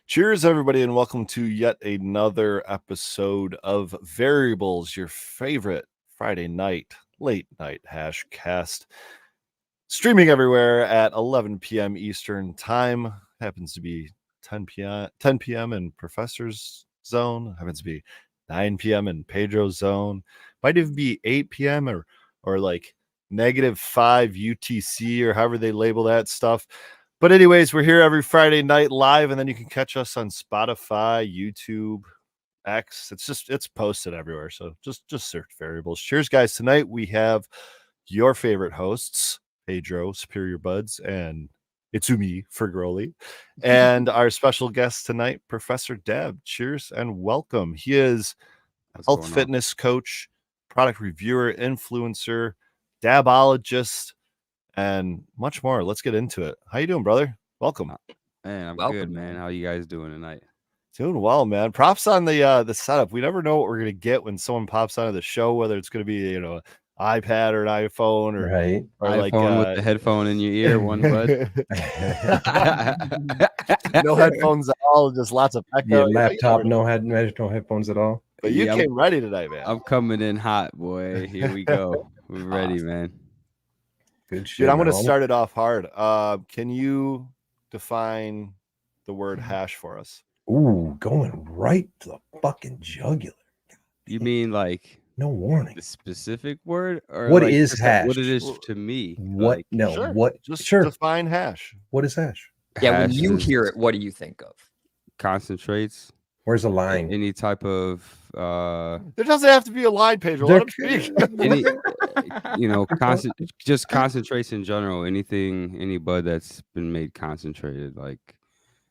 Cheers, everybody, and welcome to yet another episode of Variables, your favorite Friday night, late night hash cast. Streaming everywhere at 11 p.m. Eastern Time. Happens to be 10 p.m. in Professor's Zone. Happens to be 9 p.m. in Pedro's Zone. Might even be 8 p.m. or like -5 UTC or however they label that stuff. But anyways, we're here every Friday night live, and then you can catch us on Spotify, YouTube, X. It's posted everywhere. So just search Variables. Cheers, guys. Tonight we have your favorite hosts, Pedro, Superior Buds, and Itsumi Fergroli, and our special guest tonight, ProfessorDab. Cheers and welcome. He is health fitness coach, product reviewer, influencer, dabologist, and much more. Let's get into it. How you doing, brother? Welcome. Man, I'm good, man. How you guys doing tonight? Doing well, man. Props on the setup. We never know what we're gonna get when someone pops onto the show, whether it's gonna be an iPad or an iPhone or iPhone with the headphone in your ear, one bud. No headphones at all, just lots of echo. Yeah, laptop, no headphones at all. But you came ready tonight, man. I'm coming in hot, boy. Here we go. We're ready, man. Good shit. Dude, I'm going to start it off hard. Can you define the word hash for us? Ooh, going right to the fucking jugular. You mean like no warning? The specific word, or what like is hash? What it is to me? What? Like, no. Sure. What? Just sure. define hash. What is hash? Yeah, when hash you is hear it, what do you think of? Concentrates. Where's the line? Any type of there doesn't have to be a line page. Let him speak. Just concentrates in general. Any bud that's been made concentrated, like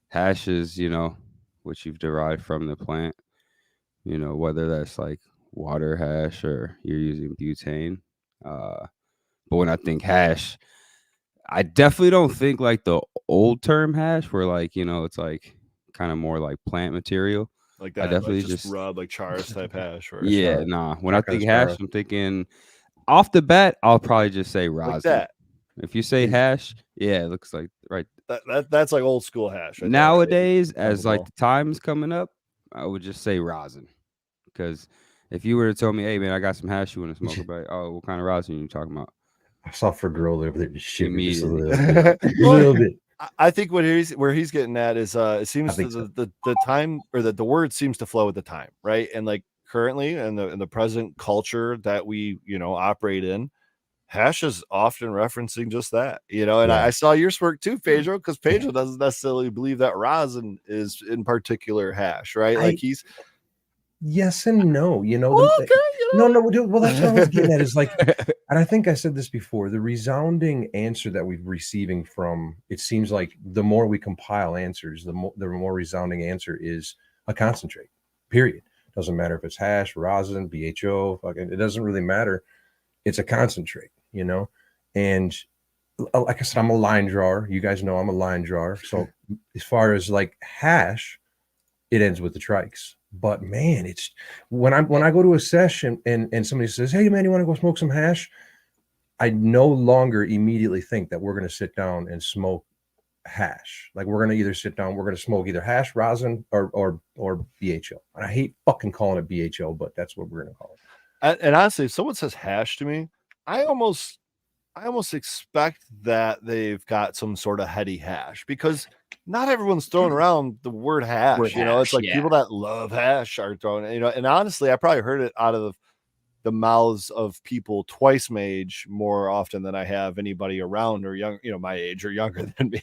hash is, what you've derived from the plant. Whether that's like water hash or you're using butane. But when I think hash, I definitely don't think like the old term hash, where like it's like kind of more like plant material. Like that, I definitely like just rub like chars type hash. Or When I think hash, I'm thinking off the bat, I'll probably just say rosin. Like that. If you say hash, it looks like right. That's like old school hash. Nowadays, as like the time's coming up, I would just say rosin. Because if you were to tell me, hey man, I got some hash you want to smoke, about, oh, what kind of rosin are you talking about? I saw Fergroli over there just shivering just a little little bit. I think where he's getting at is it seems the time, or that the word seems to flow with the time, right? And like currently in the present culture that we operate in, hash is often referencing just that, and I saw yours work too, Pedro, because Pedro doesn't necessarily believe that rosin is in particular hash, right? Like he's yes and no, no, dude, well, that's what I was getting at is like, and I think I said this before, the resounding answer that we're receiving from, it seems like the more we compile answers, the more resounding answer is a concentrate, period. Doesn't matter if it's hash, rosin, BHO, fucking, it doesn't really matter. It's a concentrate, and like I said, I'm a line drawer. You guys know I'm a line drawer. So as far as like hash, it ends with the trikes. But man, it's when I go to a session and somebody says, hey man, you want to go smoke some hash? I no longer immediately think that we're going to sit down and smoke hash. Like we're going to either sit down, we're going to smoke either hash, rosin, or BHO. And I hate fucking calling it BHO, but that's what we're going to call it. And honestly, if someone says hash to me, I almost expect that they've got some sort of heady hash, because not everyone's throwing around the word hash. It's like people that love hash are throwing it, and honestly, I probably heard it out of the mouths of people twice my age more often than I have anybody around or young, my age or younger than me.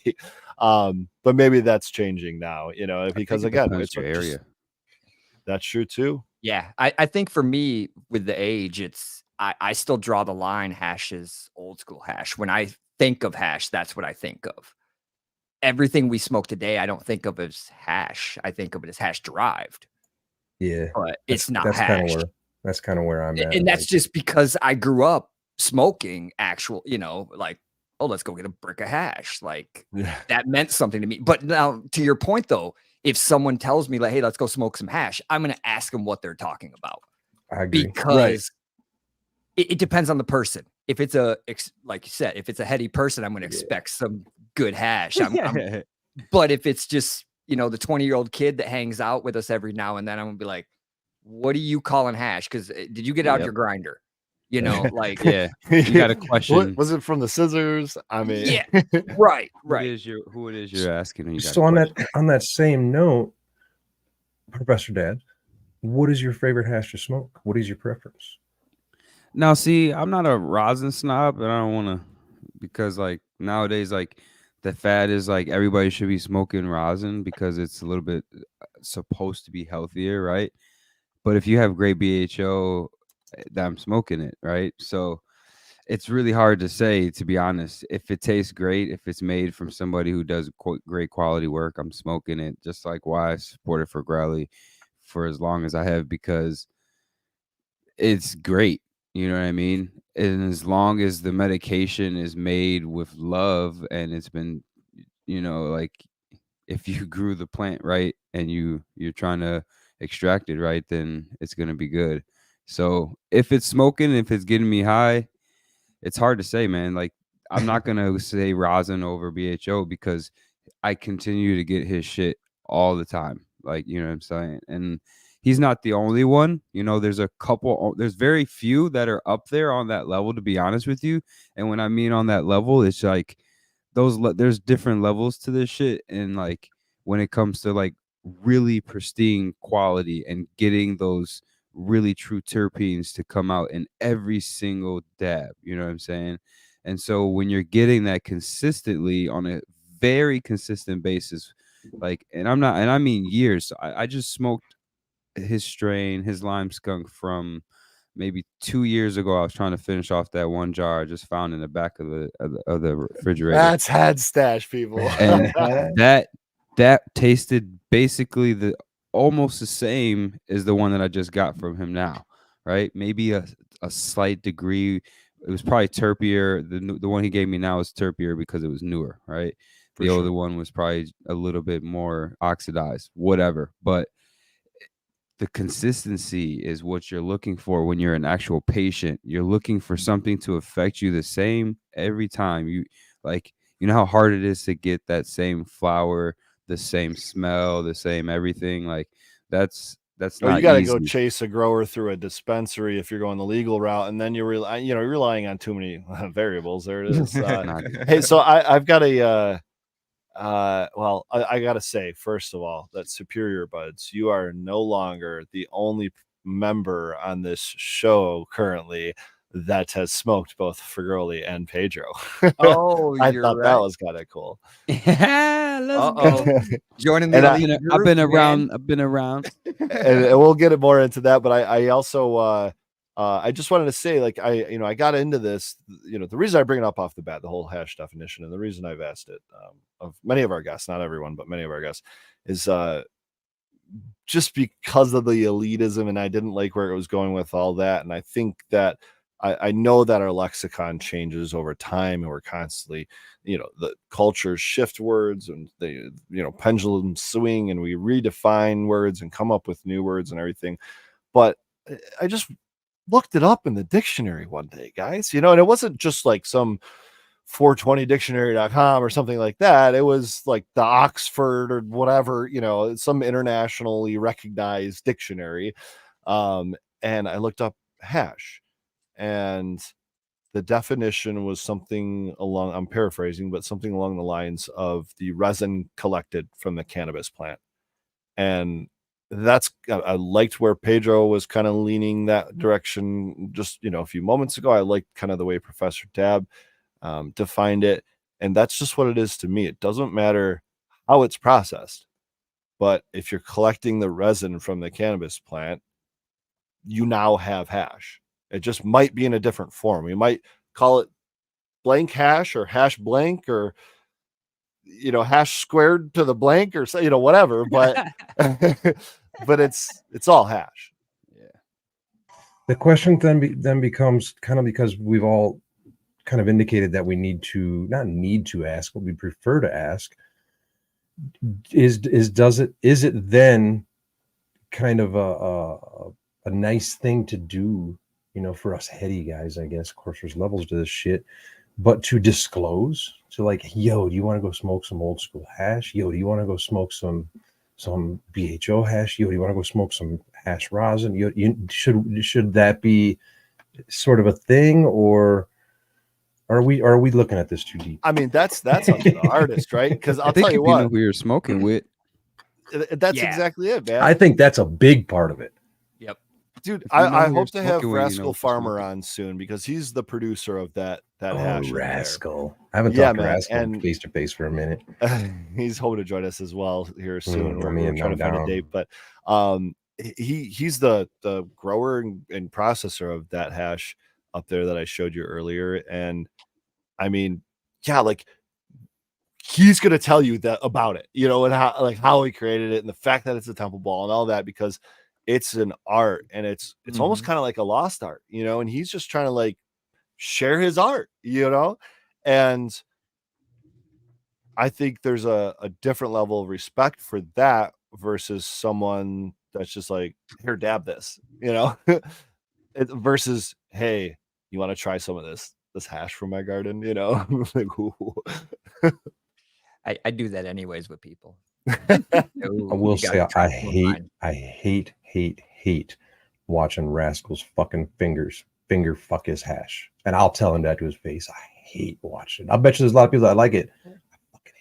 But maybe that's changing now, because again, it's your area. That's true too. Yeah, I think for me with the age, I still draw the line. Hash is old school hash. When I think of hash, that's what I think of. Everything we smoke today, I don't think of as hash. I think of it as hash derived. Yeah, but it's not hash. That's kind of where I'm at. And that's just because I grew up smoking actual, like, oh, let's go get a brick of hash. Like that meant something to me. But now to your point though, if someone tells me like, hey, let's go smoke some hash, I'm going to ask them what they're talking about. I agree. Because it depends on the person. If it's like you said, if it's a heady person, I'm going to expect some good hash. But if it's just, the 20-year-old kid that hangs out with us every now and then. I'm gonna be like, what are you calling hash? Because did you get out your grinder? Like, Yeah, you got a question. Was it from the scissors? I mean, yeah, right. Who it is you're asking? And you got So a question. on that same note, Professor Dad, what is your favorite hash to smoke? What is your preference? Now, see, I'm not a rosin snob, and I don't want to, because like nowadays, like the fad is like everybody should be smoking rosin because it's a little bit supposed to be healthier, right? But if you have great BHO, I'm smoking it, right? So it's really hard to say, to be honest. If it tastes great, if it's made from somebody who does great quality work, I'm smoking it. Just like why I supported for Growly for as long as I have, because it's great. You know what I mean? And as long as the medication is made with love and it's been, like if you grew the plant right and you're trying to extract it right, then it's gonna be good. So if it's smoking, if it's getting me high, it's hard to say, man. Like I'm not gonna say rosin over BHO because I continue to get his shit all the time. Like, you know what I'm saying? And he's not the only one. There's a couple, there's very few that are up there on that level, to be honest with you. And when I mean on that level, it's like there's different levels to this shit. And like when it comes to like really pristine quality and getting those really true terpenes to come out in every single dab, you know what I'm saying? And so when you're getting that consistently on a very consistent basis, like, and I mean years. So I just smoked his strain, his lime skunk from maybe 2 years ago. I was trying to finish off that one jar I just found in the back of the refrigerator. That's head stash, people. And that tasted basically almost the same as the one that I just got from him now, right? Maybe a slight degree. It was probably terpier. The one he gave me now is terpier because it was newer, right? The older one was probably a little bit more oxidized, whatever. But the consistency is what you're looking for when you're an actual patient. You're looking for something to affect you the same every time. You know how hard it is to get that same flower, the same smell, the same everything. Like that's not you got to easy. go chase a grower through a dispensary if you're going the legal route, and then you're relying on too many variables. There it is. Hey, so I've got a well, I gotta say, first of all, that Superior Buds, you are no longer the only member on this show currently that has smoked both Fergoli and Pedro. Oh, I you're thought right. that was kind of cool. Let's go. Joining the elite group, I've been man. around. And we'll get it more into that, but I also I just wanted to say, like, I got into this, the reason I bring it up off the bat, the whole hash definition, and the reason I've asked it of many of our guests, not everyone, but many of our guests, is just because of the elitism, and I didn't like where it was going with all that. And I think that I know that our lexicon changes over time, and we're constantly, the cultures shift words, and they, pendulum swing, and we redefine words and come up with new words and everything. But I just looked it up in the dictionary one day, guys, and it wasn't just like some 420dictionary.com or something like that. It was like the Oxford or whatever, some internationally recognized dictionary. And I looked up hash, and the definition was something along, I'm paraphrasing, but something along the lines of the resin collected from the cannabis plant. And I liked where Pedro was kind of leaning that direction just, a few moments ago. I liked kind of the way Professor Dab defined it. And that's just what it is to me. It doesn't matter how it's processed, but if you're collecting the resin from the cannabis plant, you now have hash. It just might be in a different form. We might call it blank hash or hash blank, or hash squared to the blank, or whatever, but but it's all hash. Yeah. The question then becomes, kind of, because we've all kind of indicated that we not need to ask, but we prefer to ask, is it then kind of a nice thing to do, for us heady guys, I guess. Of course, there's levels to this shit. but to disclose, to like, yo, do you want to go smoke some old school hash? Yo, do you want to go smoke some BHO hash? Yo, do you want to go smoke some hash rosin? Should that be sort of a thing, or are we looking at this too deep? I mean, that's up to the artist, right? Because I I'll think tell you if you know what, who you're smoking with, that's Yeah. exactly it, man. I think that's a big part of it. Yep. Dude, if you know I who you're hope to have smoking with, you know Rascal what you're Farmer smoking. on soon because he's the producer of that Oh, hash up there. Rascal! I haven't Yeah, talked to man, Rascal and- face to face for a minute. He's hoping to join us as well here soon. I We're mean, trying I'm to find a down. date, but he's the grower and processor of that hash up there that I showed you earlier. And I mean, yeah, like he's gonna tell you that about it, you know, and how he created it and the fact that it's a temple ball and all that, because it's an art and it's almost kind of like a lost art, you know, and he's just trying to like share his art, you know, and I think there's a different level of respect for that versus someone that's just like, here, dab this, you know, versus, hey, you want to try some of this hash from my garden, you know, like, ooh. I do that anyways with people. I will say I hate watching Rascal's fucking finger fuck his hash, and I'll tell him that to his face. I hate watching. I bet you there's a lot of people that like it. I fucking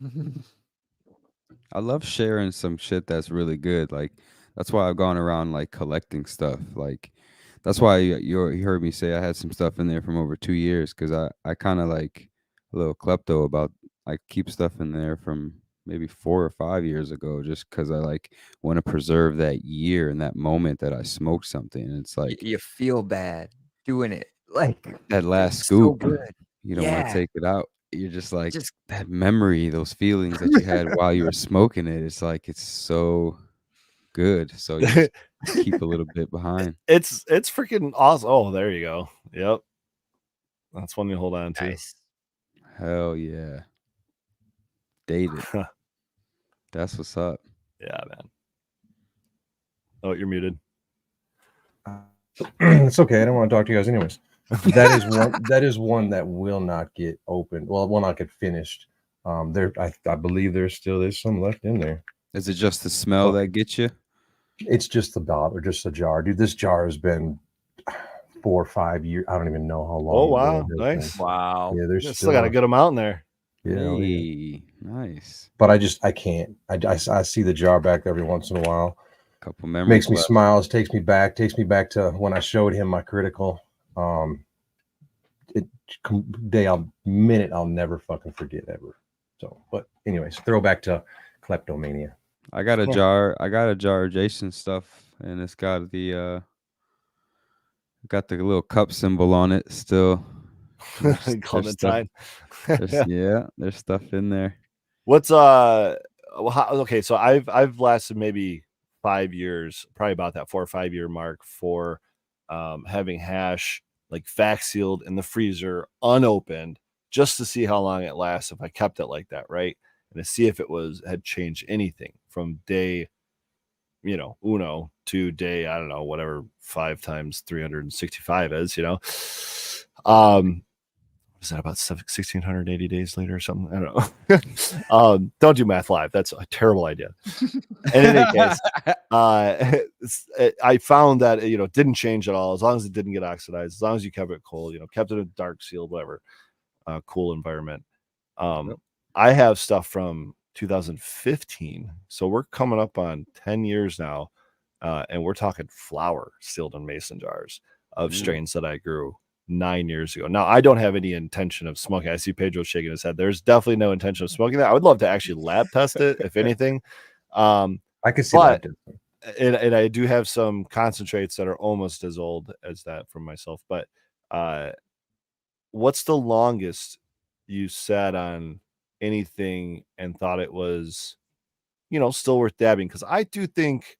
hate it. I love sharing some shit that's really good. Like that's why I've gone around like collecting stuff. Like that's why you heard me say I had some stuff in there from over 2 years, because I kind of like a little klepto about, I keep stuff in there from maybe 4 or 5 years ago, just because I like want to preserve that year and that moment that I smoked something. And it's like You feel bad doing it. Like that last it's so scoop, good. you don't want Yeah. to take it out. You're just like Just that memory, those feelings that you had while you were smoking it. It's like it's so good. So you just keep a little bit behind. It's freaking awesome. Oh, there you go. Yep. That's one you hold on to. nice. Hell yeah. Dated. That's what's up. Yeah, man. Oh, you're muted. It's okay. I don't want to talk to you guys anyways. That is one that will not get opened. Well, it will not get finished. I believe there's some left in there. Is it just the smell that gets you? It's just the bottle or just a jar, dude. This jar has been 4 or 5 years. I don't even know how long. Oh wow, nice. Wow. Yeah, there's You still got a good amount in there. Yeah, oh, yeah. Hey, nice. But I can't. I see the jar back every once in a while. Couple memories. Makes me left. smile. Takes me back to when I showed him my critical. Minute I'll never fucking forget ever. So, but anyways, throwback to kleptomania. I got a jar. I got a jar of Jason's stuff, and it's got the little cup symbol on it still. Clementine. There's stuff in there. What's okay, so I've lasted maybe 5 years, probably about that 4 or 5 year mark for having hash like vac sealed in the freezer unopened, just to see how long it lasts if I kept it like that, right? And to see if it had changed anything from day, you know, uno to day, I don't know, whatever 5 times 365 is, you know. Is that about 1,680 days later or something? I don't know. Don't do math live. That's a terrible idea. In any case, I found that, you know, it didn't change at all as long as it didn't get oxidized, as long as you kept it cold, you know, kept it in a dark sealed, whatever, cool environment. I have stuff from 2015. So we're coming up on 10 years now. And we're talking flower sealed in mason jars of strains that I grew 9 years ago. Now, I don't have any intention of smoking. I see Pedro shaking his head. There's definitely no intention of smoking that. I would love to actually lab test it, if anything. I could see but, that. and I do have some concentrates that are almost as old as that from myself. But what's the longest you sat on anything and thought it was, you know, still worth dabbing? Because I do think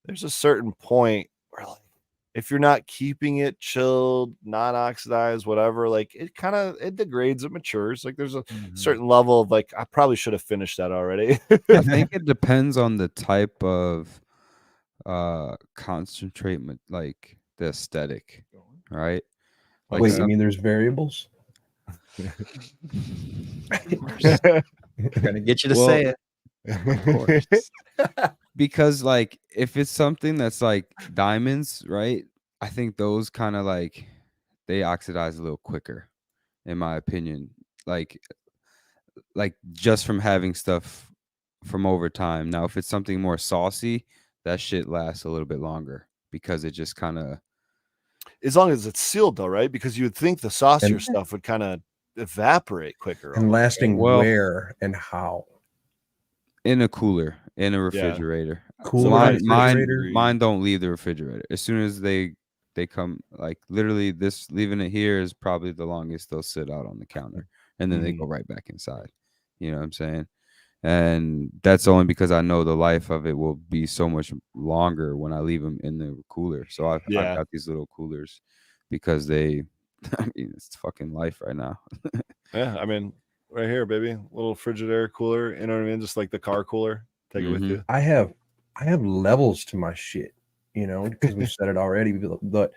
there's a certain point where, like, if you're not keeping it chilled, not oxidized, whatever, like it degrades, it matures. Like there's a certain level of like, I probably should have finished that already. I think it depends on the type of concentrate, like the aesthetic, right? Like Wait, some- you mean there's variables? Gonna get you to Well, say it. of course. Because like if it's something that's like diamonds, right? I think those kind of like they oxidize a little quicker, in my opinion. Like just from having stuff from over time. Now, if it's something more saucy, that shit lasts a little bit longer because it just kind of As long as it's sealed, though, right? Because you would think the saucier And- stuff would kind of evaporate quicker. And almost, right? lasting Well- where and how? in a cooler, in a refrigerator. Cooler Mine- refrigerator. Mine don't leave the refrigerator. As soon as they come, like literally this leaving it here is probably the longest they'll sit out on the counter, and then they go right back inside. You know what I'm saying? And that's only because I know the life of it will be so much longer when I leave them in the cooler. So I've Yeah. got these little coolers because they, I mean, it's fucking life right now. Yeah, I mean, right here, baby, little Frigidaire cooler. You know what I mean? Just like the car cooler. Take it with Mhm. you. I have levels to my shit, you know, because we've said it already. But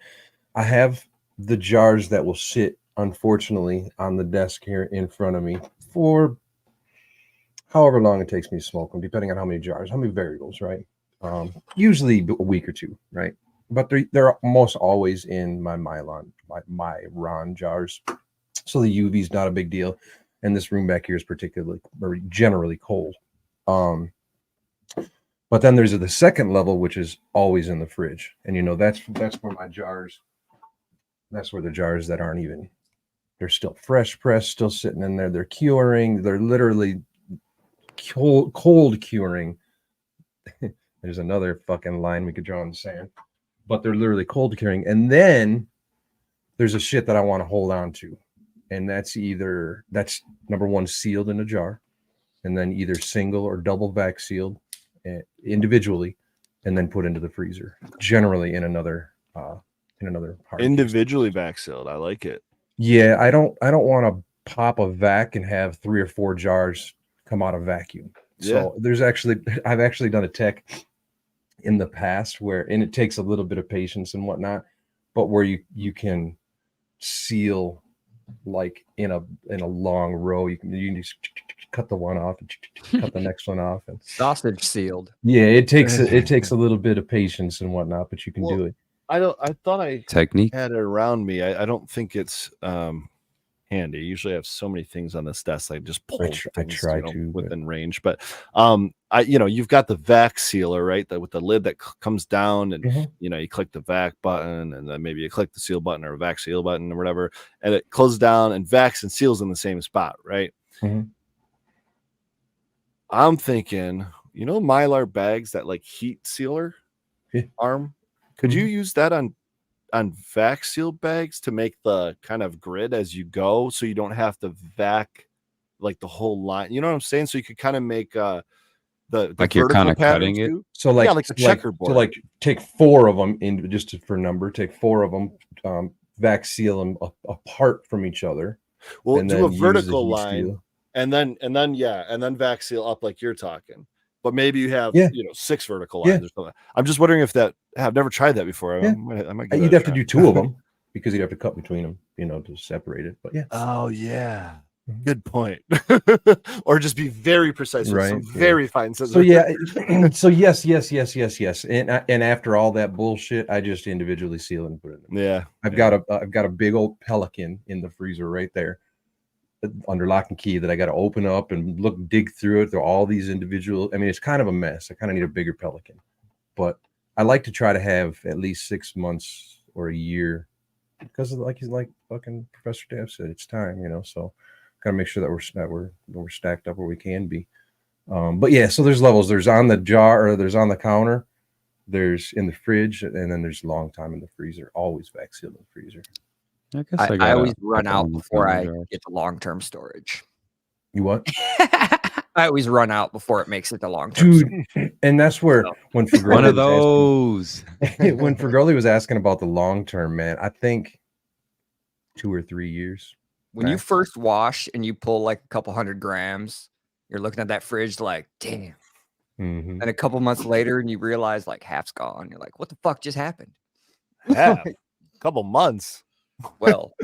I have the jars that will sit, unfortunately, on the desk here in front of me for however long it takes me to smoke them, depending on how many jars, how many variables, right? Usually a week or two, right? But they're almost always in my Myron jars, so the UV is not a big deal. And this room back here is particularly or generally cold. But then there's the second level, which is always in the fridge, and you know that's where my jars. That's where the jars that aren't even, they're still fresh pressed, still sitting in there. They're curing. They're literally cold curing. There's another fucking line we could draw in the sand, but they're literally cold curing. And then there's a shit that I want to hold on to, and that's number one, sealed in a jar, and then either single or double vac sealed individually, and then put into the freezer, generally in another hard case. Individually vac sealed. I like it. Yeah, I don't want to pop a vac and have 3 or 4 jars come out of vacuum. So I've actually done a tech in the past and it takes a little bit of patience and whatnot, but where you can seal like in a long row. You can just cut the one off and cut the next one off, and Sausage sealed. yeah, it takes a little bit of patience and whatnot, but you can do it. I thought I Technique. had it around me. I don't think it's handy. Usually I have so many things on this desk. I just pull things try to, within range. But you've got the vac sealer, right? With the lid that comes down, and you click the vac button, and then maybe you click the seal button or vac seal button or whatever, and it closes down and vacs and seals in the same spot, right? Mhm. I'm thinking, Mylar bags, that like heat sealer arm. Could you use that on vac seal bags to make the kind of grid as you go, so you don't have to vac like the whole line? You know what I'm saying? So you could kind of make the Like you're vertical kinda pattern cutting it? too. So like, Yeah, like a checkerboard. So like take 4 of them in, just for number, take 4 of them, vac seal them apart from each other. Well, and do then a use the vertical heat line, seal. and then vac seal up like you're talking. But maybe you have 6 vertical Yeah. lines or something. I'm just wondering if I've never tried that before. Yeah. I might give it You'd a have to try. do 2 of them because you'd have to cut between them, to separate it. But yeah. Oh yeah. Mhm. Good point. Or just be very precise with some Right, yeah. very fine scissors. So yeah, so yes, and after all that bullshit, I just individually seal it and put it in. Yeah. I've got a big old Pelican in the freezer right there, under lock and key, that I got to open up and dig through it. There are all these individual. I mean, it's kind of a mess. I kind of need a bigger Pelican, but I like to try to have at least 6 months or a year, because of, like fucking Professor Dab said, it's time, So got to make sure that we're stacked up where we can be. But yeah, so there's levels. There's on the jar, or there's on the counter, there's in the fridge, and then there's long time in the freezer. Always vac sealed in the freezer. I guess I got always a run couple out on the before I counter jars. get to long-term storage. You what? I always run out before it makes it to long-term storage. Dude, and that's where when Fergoli One of was asking- those. when Fergoli was asking about the long term, man, I think 2 or 3 years. When you max. first wash and you pull like a couple 100 grams, you're looking at that fridge like, damn. Mhm. And a couple months later, and you realize like half's gone. You're like, what the fuck just happened? Yeah. Couple months. Well,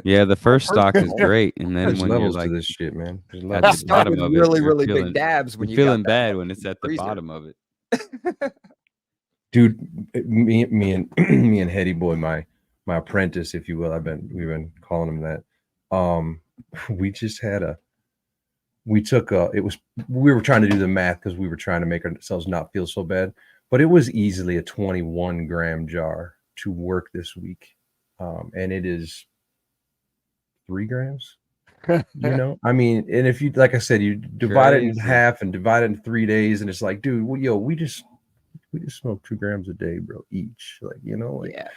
Yeah, the first stock is Yeah. great, and then There's when you're levels like to this shit, man. There's at levels the to start bottom with of it, really, you're really feeling big dabs when you're you got feeling that bad fucking when it's at the freezer. bottom of it. Dude, me and me and Hetty Boy, my apprentice, if you will. We've been calling him that. We just had we were trying to do the math because we were trying to make ourselves not feel so bad, but it was easily a 21 gram jar to work this week. And it is 3 grams. I mean, and if you, like I said, you divide it in Crazy. half and divide it in 3 days, and it's like, dude, we just smoke 2 grams a day, bro, each. Yeah,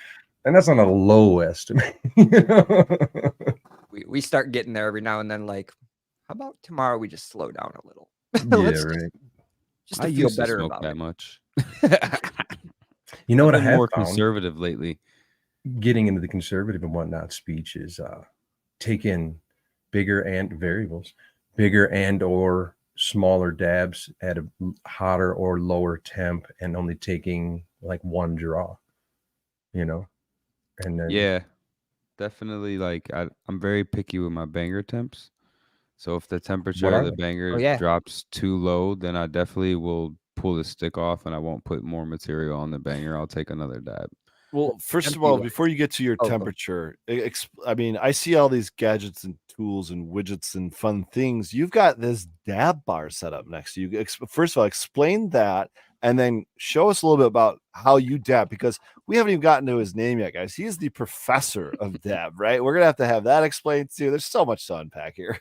And that's on a low estimate. we start getting there every now and then. Like, how about tomorrow we just slow down a little? Yeah, Let's right. just I to feel used to better smoke about that it. much. You know I've what I been have more found conservative lately. getting into the conservative and whatnot speech is taking bigger and or smaller dabs at a hotter or lower temp, and only taking like one draw, and then Yeah, definitely. Like I'm very picky with my banger temps. So if the what temperature are of the they? banger Yeah. drops too low, then I definitely will pull the stick off and I won't put more material on the banger. I'll take another dab. Well, first of Empty all, one. before you get to your Oh, go ahead. temperature, I mean, I see all these gadgets and tools and widgets and fun things. You've got this dab bar set up next to you. First of all, explain that, and then show us a little bit about how you dab, because we haven't even gotten to his name yet, guys. He is the professor of dab, right? We're gonna have that explained too. There's so much to unpack here.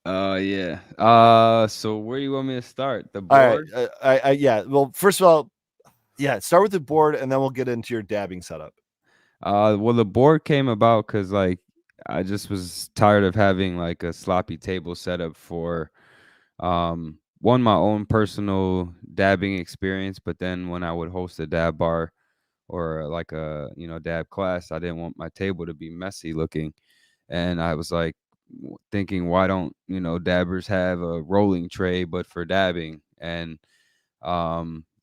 Yeah. So where do you want me to start? The All right, board? yeah. Well, first of all, yeah, start with the board, and then we'll get into your dabbing setup. Well, the board came about because like I just was tired of having like a sloppy table setup for one, my own personal dabbing experience, but then when I would host a dab bar or like a dab class, I didn't want my table to be messy looking, and I was like thinking, why don't dabbers have a rolling tray but for dabbing? And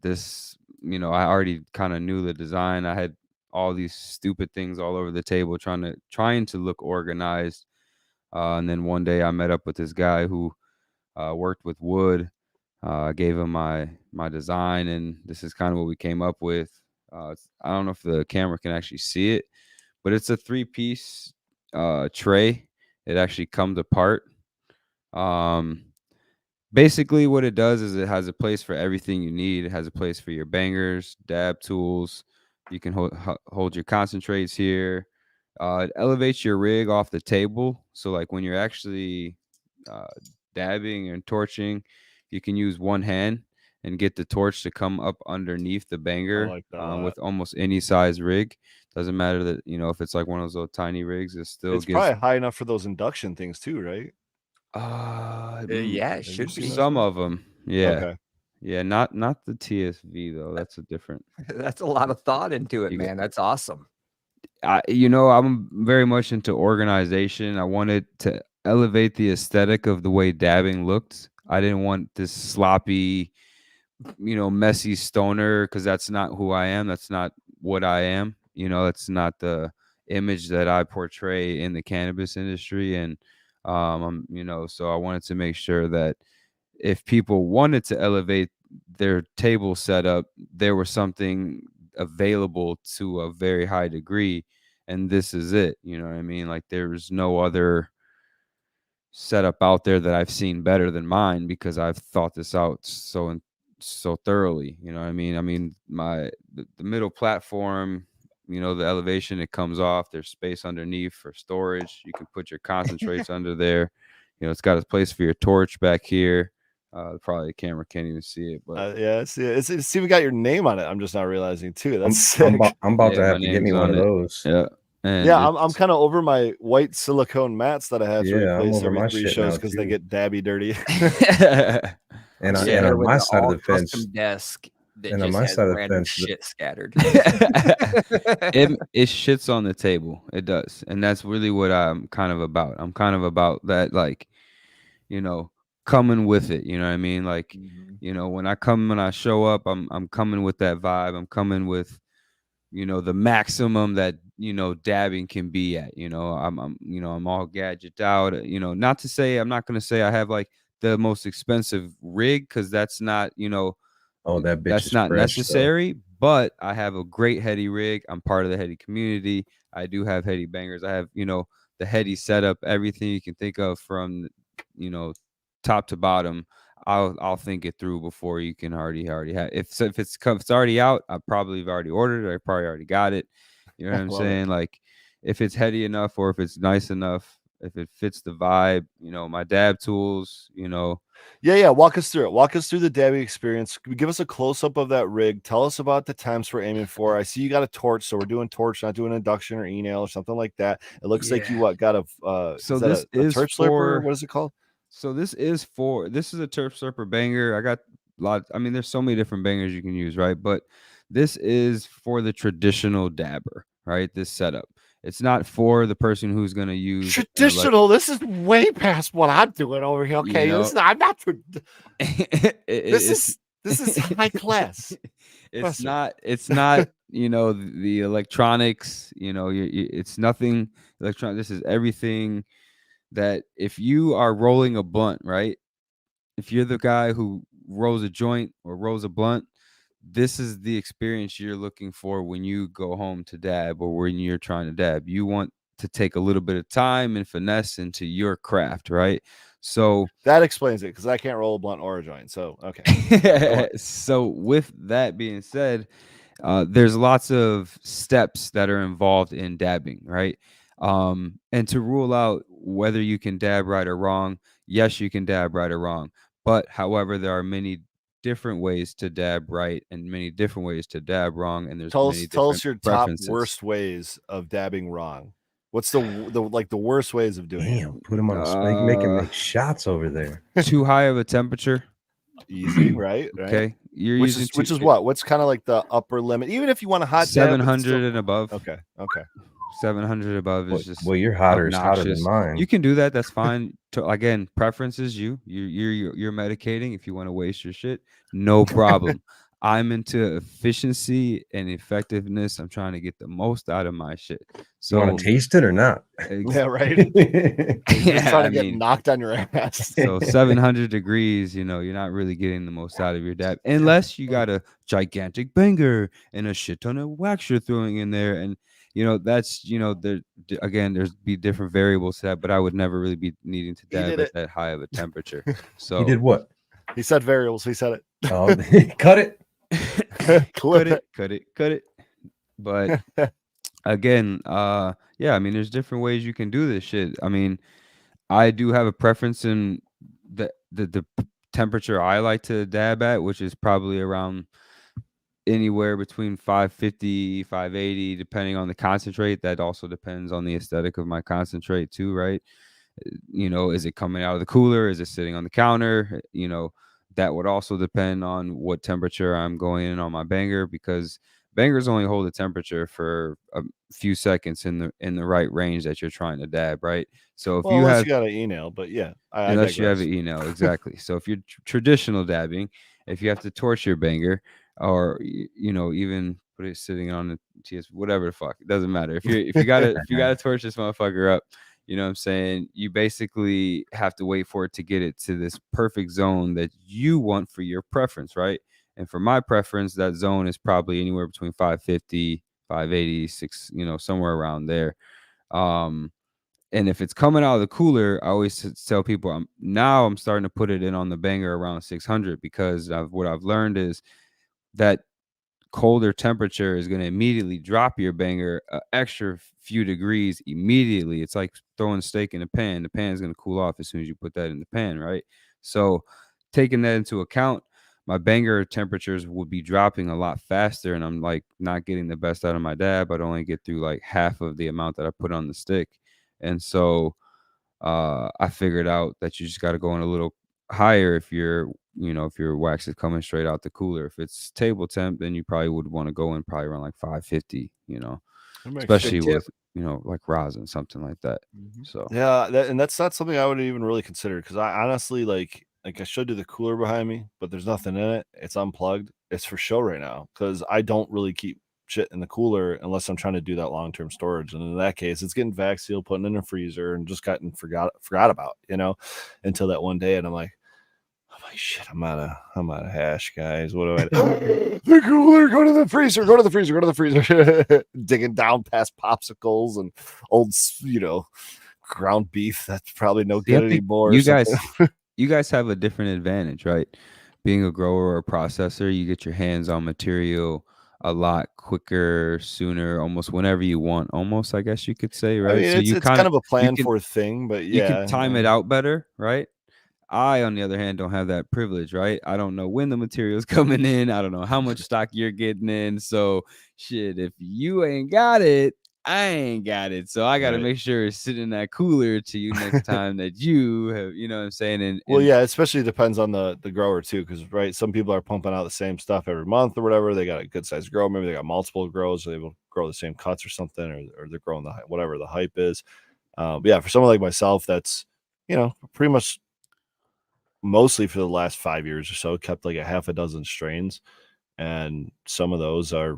this I already kind of knew the design. I had all these stupid things all over the table trying to look organized, and then one day I met up with this guy who worked with wood. I gave him my design, and this is kind of what we came up with. I don't know if the camera can actually see it, but it's a 3-piece tray. It actually comes apart. Um, Basically, what it does is it has a place for everything you need. It has a place for your bangers, dab tools. You can hold your concentrates here. It elevates your rig off the table, so like when you're actually uh, dabbing and torching, you can use one hand and get the torch to come up underneath the banger like that a lot. with almost any size rig. Doesn't matter that if it's like one of those little tiny rigs, it still It's gives. probably high enough for those induction things too, right? Yeah, it Have you should seen be. those Some things? of them, yeah. Okay. Yeah, not the TSV though. That's a different. That's a lot of thought into it, You got- man. That's awesome. I'm very much into organization. I wanted to elevate the aesthetic of the way dabbing looked. I didn't want this sloppy, messy stoner, because that's not who I am. That's not what I am. That's not the image that I portray in the cannabis industry. And so I wanted to make sure that if people wanted to elevate their table setup, there was something available to a very high degree, and this is it. You know what I mean? Like there's no other setup out there that I've seen better than mine, because I've thought this out so thoroughly. You know what I mean? The middle platform, the elevation, it comes off. There's space underneath for storage. You can put your concentrates under there. It's got a place for your torch back here. Probably the camera can't even see it, but Yeah, it's even got your name on it. I'm just now realizing too. That's I'm sick. about to my have to get me name's one on of it. those. Yeah, and Yeah, I'm kind of over my white silicone mats that I have to Yeah, I'm replace over every my 3 shit shows now, because they too. get dabby dirty. And I'm I, sitting and here on with my the side of all the fence, custom desk that and on just my has side of the random fence, shit scattered. it shits on the table. It does, and that's really what I'm kind of about. I'm kind of about that, like, coming with it. You know what I mean? Like, when I show up, I'm coming with that vibe. I'm coming with, the maximum that dabbing can be at. I'm all gadget out. Not to say, I'm not gonna say I have like the most expensive rig, because that's not Oh, that bitch that's is not fresh, though. necessary. But I have a great heady rig. I'm part of the heady community. I do have heady bangers. I have the heady setup, everything you can think of from top to bottom. I'll think it through before you can already have. If it's already out, I probably have already ordered it. I probably already got it. You know what I'm Love it. saying? Like, if it's heady enough, or if it's nice enough, if it fits the vibe, my dab tools, Yeah. Walk us through it. Walk us through the dabbing experience. Give us a close up of that rig. Tell us about the temps we're aiming for. I see you got a torch, so we're doing torch, not doing induction or e-nail or something like that. It looks like you got a So is that this a is turf for slurper? What is it called? So this is a turf slurper banger. I got lots. I mean, there's so many different bangers you can use, right? But this is for the traditional dabber, right? This setup. It's not for the person who's going to use Traditional. This is way past what I'm doing over here. Okay, I'm not. This is high class. It's not. The electronics. It's nothing electronic. This is everything that if you are rolling a blunt, right? If you're the guy who rolls a joint or rolls a blunt, this is the experience you're looking for when you go home to dab, or when you're trying to dab. You want to take a little bit of time and finesse into your craft, right? So that explains it, because I can't roll a blunt or a joint. So okay. So with that being said, there's lots of steps that are involved in dabbing, right? And to rule out whether you can dab right or wrong, yes, you can dab right or wrong. But however, there are many different ways to dab right and many different ways to dab wrong. And there's tell many us different your preferences. top worst ways of dabbing wrong. What's the worst ways of doing it? Damn, put him on a spike, make him make shots over there. Too high of a temperature. Easy, right? Okay. You're which using is what? What's kind of like the upper limit? Even if you want a hot 700 and above. Okay. 700 above is just your hotter is hotter than obnoxious. mine. You can do that. That's fine. Again, preferences. You're medicating. If you want to waste your shit, no problem. I'm into efficiency and effectiveness. I'm trying to get the most out of my shit. So you want to taste it or not? Yeah, right. You're trying to get knocked on your ass. So 700 degrees, you're not really getting the most out of your dab, unless you got a gigantic banger and a shit ton of wax you're throwing in there. And that's there's be different variables to that, but I would never really be needing to dab at that high of a temperature. So he did what? He said variables. He said it. Oh, cut it. cut it. But again, I mean, there's different ways you can do this shit. I mean, I do have a preference in the temperature I like to dab at, which is probably around anywhere between 550, 580, depending on the concentrate. That also depends on the aesthetic of my concentrate too, right? Is it coming out of the cooler? Is it sitting on the counter? That would also depend on what temperature I'm going in on my banger, because bangers only hold the temperature for a few seconds in the right range that you're trying to dab, right? So if unless you got an e-nail, but yeah, unless you have an e-nail, exactly. So if you're traditional dabbing, if you have to torch your banger, or even put it sitting on the TS, whatever the fuck, it doesn't matter. If you gotta torch this motherfucker up, you know what I'm saying? You basically have to wait for it to get it to this perfect zone that you want for your preference, right? And for my preference, that zone is probably anywhere between 550, 580, 6, somewhere around there. And if it's coming out of the cooler, I always tell people I'm starting to put it in on the banger around 600, because what I've learned is that colder temperature is going to immediately drop your banger an extra few degrees immediately. It's like throwing a steak in a pan. The pan is going to cool off as soon as you put that in the pan, right? So taking that into account, my banger temperatures would be dropping a lot faster, and I'm like not getting the best out of my dab. I'd only get through like half of the amount that I put on the stick. And so I figured out that you just got to go in a little higher if your wax is coming straight out the cooler. If it's table temp, then you probably would want to go in probably around like 550, especially with like rosin, something like that. So yeah, that's not something I would even really consider, because I honestly like I should do the cooler behind me, but there's nothing in it. It's unplugged. It's for show right now, because I don't really keep shit in the cooler unless I'm trying to do that long-term storage. And in that case, it's getting vac sealed, putting in a freezer, and just forgot about, until that one day. And I'm like, shit, I'm out of hash, guys. What do I do? The cooler, go to the freezer. Digging down past popsicles and old, ground beef that's probably no good anymore. You guys have a different advantage, right? Being a grower or a processor, you get your hands on material a lot quicker, sooner, almost whenever you want, almost, I guess you could say, right? I mean, So you it's kind of a plan for thing, but you can time it out better, right? I, on the other hand, don't have that privilege, right? I don't know when the material's coming in. I don't know how much stock you're getting in. So shit, if you ain't got it, I ain't got it. So I got to make sure it's sitting in that cooler to you next time that you have, you know what I'm saying? And well, yeah, especially depends on the grower too, because right, some people are pumping out the same stuff every month or whatever. They got a good sized grow, maybe they got multiple grows, or they will grow the same cuts or something, or they're growing whatever the hype is. But yeah, for someone like myself, that's pretty much mostly for the last 5 years or so, kept like a half a dozen strains, and some of those a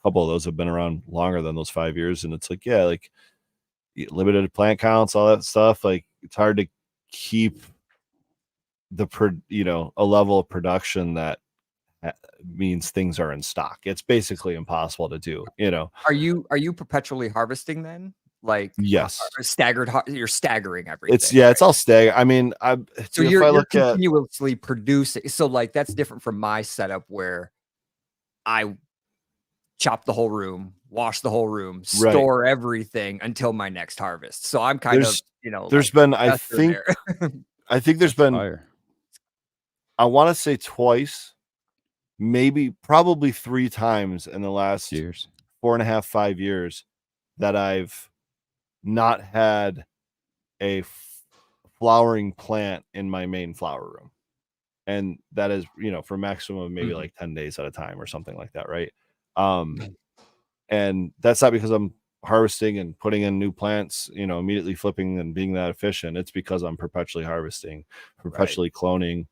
couple of those have been around longer than those 5 years. And it's like, yeah, like limited plant counts, all that stuff. Like it's hard to keep a level of production that means things are in stock. It's basically impossible to do. Are you perpetually harvesting then? Like yes, you're staggering everything. It's all stagger. I mean, you're continuously producing. So like that's different from my setup where I chop the whole room, wash the whole room, store everything until my next harvest. So I'm kind of, there's been, I think there's been, fire. I want to say twice, probably 3 times in the last 4.5, 5 years that I've not had a flowering plant in my main flower room. And that is, for maximum maybe like 10 days at a time or something like that, right? And that's not because I'm harvesting and putting in new plants, immediately flipping and being that efficient. It's because I'm perpetually harvesting, perpetually cloning,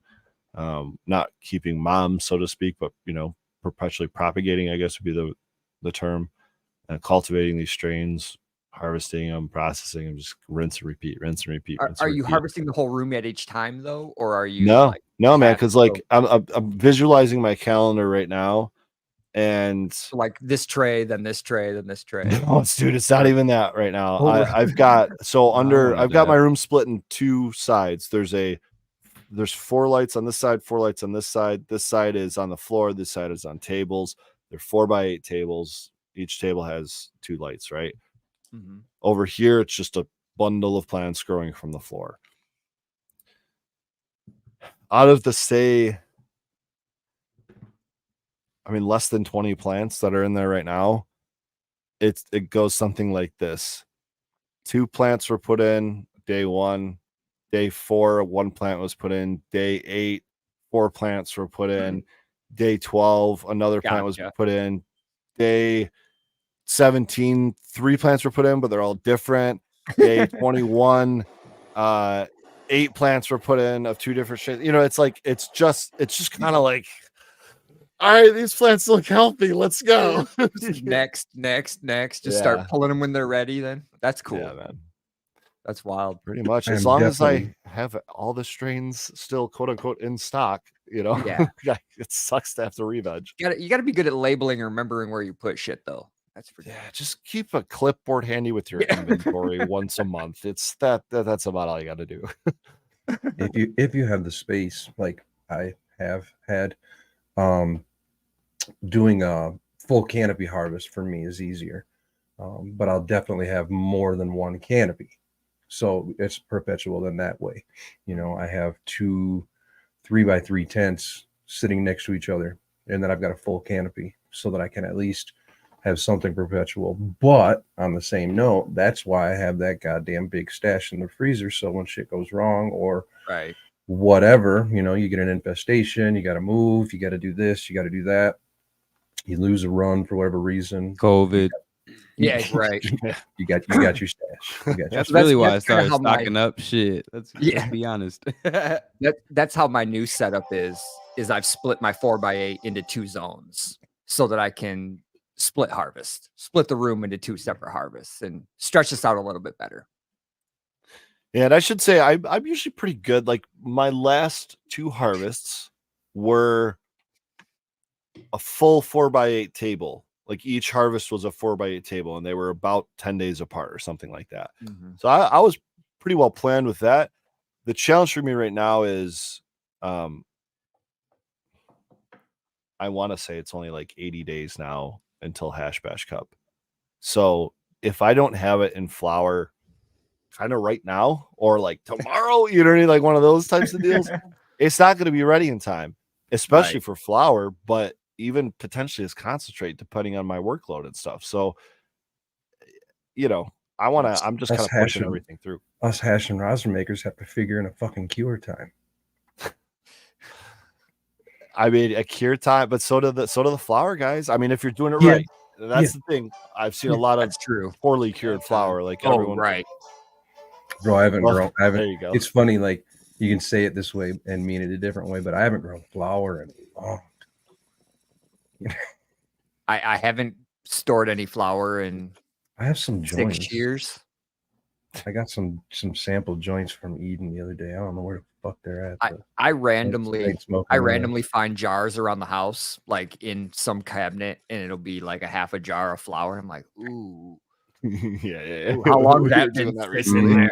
not keeping moms, so to speak, but perpetually propagating, I guess would be the term, and cultivating these strains, harvesting them, processing them, just rinse and repeat. Are you harvesting the whole room at each time though, or are you? No, man, because like I'm visualizing my calendar right now. And like this tray, then this tray, then this tray. No, dude, it's not even that right now. I've got I've got my room split in 2 sides. There's 4 lights on this side, 4 lights on this side. This side is on the floor. This side is on tables. They're 4x8 tables. Each table has 2 lights, right? Mm-hmm. Over here, it's just a bundle of plants growing from the floor. Out of the less than 20 plants that are in there right now, it goes something like this. 2 plants were put in day 1. Day 4, 1 plant was put in. Day 8, 4 plants were put in. Day 12, another plant was put in. Day 17, 3 plants were put in, but they're all different. Day 21, 8 plants were put in of 2 different shades. It's just kind of like, all right, these plants look healthy. Let's go. next. Just start pulling them when they're ready. Then that's cool. Yeah, man. That's wild. Pretty much. As long as I have all the strains still quote unquote in stock, Yeah. It sucks to have to re-veg. You gotta be good at labeling and remembering where you put shit though. That's for just keep a clipboard handy with your inventory once a month. It's that's about all you got to do. if you have the space, like I have had, doing a full canopy harvest for me is easier, but I'll definitely have more than 1 canopy, so it's perpetual in that way. I have 2 3x3 tents sitting next to each other, and then I've got a full canopy so that I can at least have something perpetual. But on the same note, that's why I have that goddamn big stash in the freezer, so when shit goes wrong or whatever, you get an infestation, you got to move, you got to do this, you got to do that, you lose a run for whatever reason, COVID. You got your stash. That's really why I started stocking up shit. Let's be honest. That's how my new setup is I've split my 4x8 into 2 zones so that I can split harvest, split the room into 2 separate harvests and stretch this out a little bit better. Yeah, and I should say I'm usually pretty good. Like my last 2 harvests were a full 4x8 table. Like each harvest was a 4x8 table, and they were about 10 days apart or something like that. So I was pretty well planned with that. The challenge for me right now is I want to say it's only like 80 days now until Hash Bash Cup. So if I don't have it in flower kind of right now or like tomorrow, you know what I mean? Like one of those types of deals, it's not going to be ready in time, especially for flower, but even potentially as concentrate, depending on my workload and stuff. So, I'm just kind of pushing everything through. Us hash and rosin makers have to figure in a fucking cure time. I mean, a cure time, but so do the flower guys. I mean, if you're doing it right, that's the thing. I've seen a lot of poorly cured flower. Like everyone, right? Bro, I haven't grown. There you go. It's funny, like you can say it this way and mean it a different way, but I haven't grown flower in I haven't stored any flower in I have some joints. 6 years. I got some sample joints from Eden the other day. I don't know where the fuck they're at. I randomly find jars around the house, like in some cabinet, and it'll be like a half a jar of flour. I'm like, ooh. Yeah. Ooh, how long that been sitting there?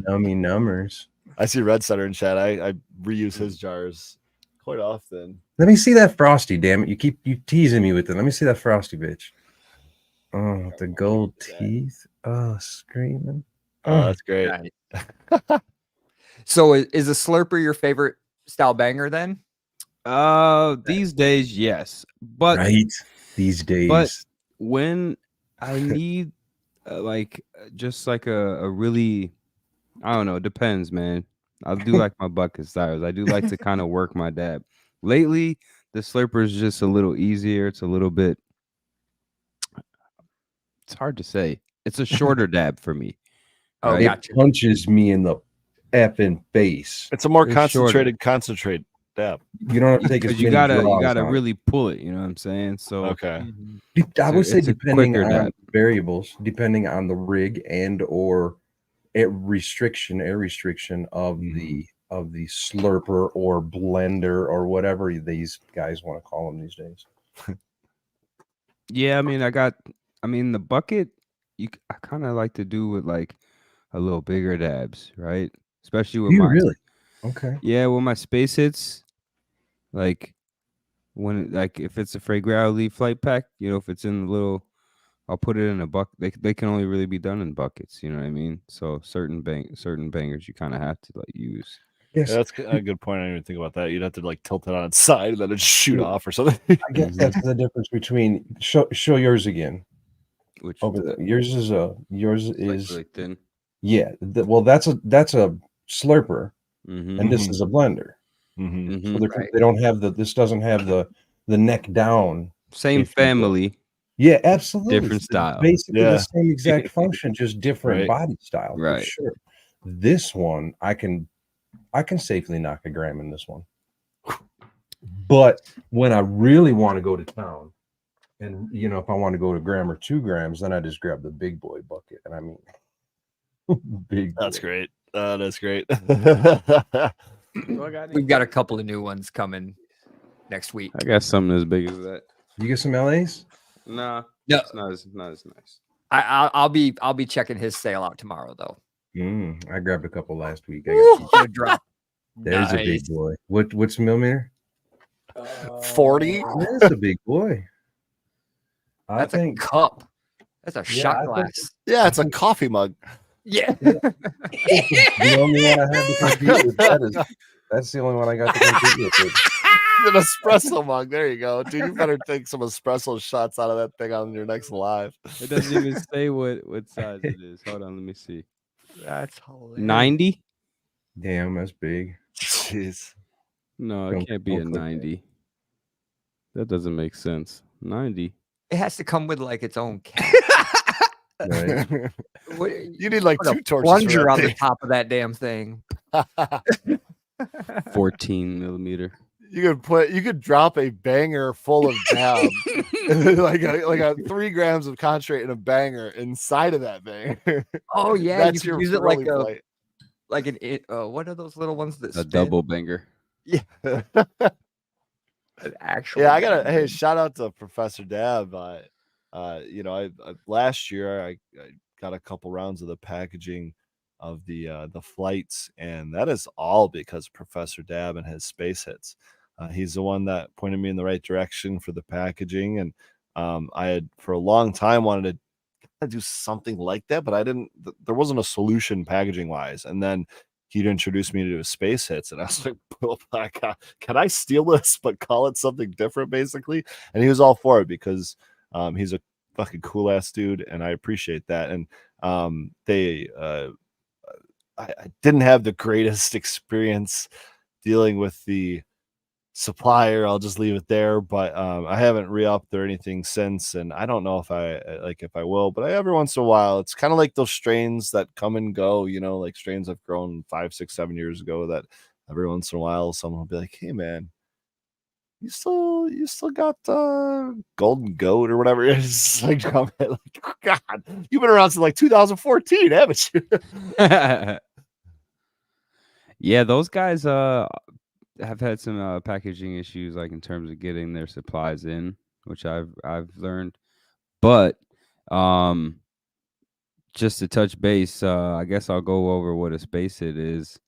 Nummy numbers. I see Red Setter in chat. I reuse his jars quite often. Let me see that Frosty, damn it. You keep teasing me with it. Let me see that Frosty, bitch. Oh, the gold teeth. Oh, screaming. Oh, that's great. So is a slurper your favorite style banger then? These days, yes. But these days. But when I need just like a really, I don't know, it depends, man. I do like my bucket styles. I do like to kind of work my dab. Lately, the slurper is just a little easier. It's a little bit, it's hard to say. It's a shorter dab for me. Oh, right? It punches me in the effing face. It's a more concentrated dab. You don't have to take as many draws. You gotta really pull it. You know what I'm saying? So okay. I would say depending on variables, depending on the rig and or air restriction of the slurper or blender or whatever these guys want to call them these days. Yeah, I mean the bucket. I kind of like to do with like a little bigger dabs, right? Especially with okay. Yeah, when my space hits, like if it's a Fragrance Leaf flight pack, if it's in the little, I'll put it in a bucket. They can only really be done in buckets, you know what I mean? So certain bangers you kind of have to like use. Yes, yeah, that's a good point. I didn't even think about that. You'd have to like tilt it on its side and then it'd shoot off or something. I guess that's the difference between show yours again. Which over there. Yours is really thin. Yeah, that's a slurper, and this is a blender. So they don't have this doesn't have the neck down. Same family. Yeah, absolutely. Different style. Basically the same exact function, just different body style. Right. For sure. This one, I can safely knock a gram in this one. But when I really want to go to town, and if I want to go to 1 gram or 2 grams, then I just grab the big boy bucket. And I mean, big. That's great. That's great. We've got a couple of new ones coming next week. I got something as big as that. You get some LAs? Nah, no, it's not as nice. I'll be checking his sale out tomorrow though. I grabbed a couple last week. I got a drop. There's a big boy. What's millimeter? 40. That's a big boy. That's a cup. That's a shot glass. Yeah, it's a coffee mug. Yeah. The only one I have to compete with that's the only one I got to compete with. An espresso mug. There you go. Dude, you better take some espresso shots out of that thing on your next live. It doesn't even say what size it is. Hold on, let me see. That's hilarious. 90? Damn, that's big. Jeez. No, it can't be a 90. That doesn't make sense. 90. It has to come with like its own cap. Right. You need like 2 torches. Plunger on the top of that damn thing. 14 millimeter. You could drop a banger full of dabs, like a 3 grams of concentrate in a banger inside of that banger. Oh yeah, you That's could your use it swirly plate. like an what are those little ones that A spin? double banger. Yeah. An actual Yeah, I gotta. banger. Hey, shout out to Professor Dab. You know, I last year I got a couple rounds of the packaging of the flights, and that is all because Professor Dab and his space hits. He's the one that pointed me in the right direction for the packaging, and I had for a long time wanted to do something like that, but I didn't. There wasn't a solution packaging wise, and then he'd introduced me to his space hits, and I was like, well, can I steal this but call it something different, basically? And he was all for it because he's a fucking cool ass dude, and I appreciate that. And I didn't have the greatest experience dealing with the supplier. I'll just leave it there, but I haven't re-upped or anything since, and I don't know if I will, but every once in a while it's kind of like those strains that come and go, you know, like strains I've grown 5, 6, 7 years ago, that every once in a while someone will be like, hey man, you still got golden goat or whatever it is. Like, God, you've been around since like 2014, haven't you? Yeah, those guys have had some packaging issues, like in terms of getting their supplies in, which I've learned. But just to touch base, I guess I'll go over what a space hit is,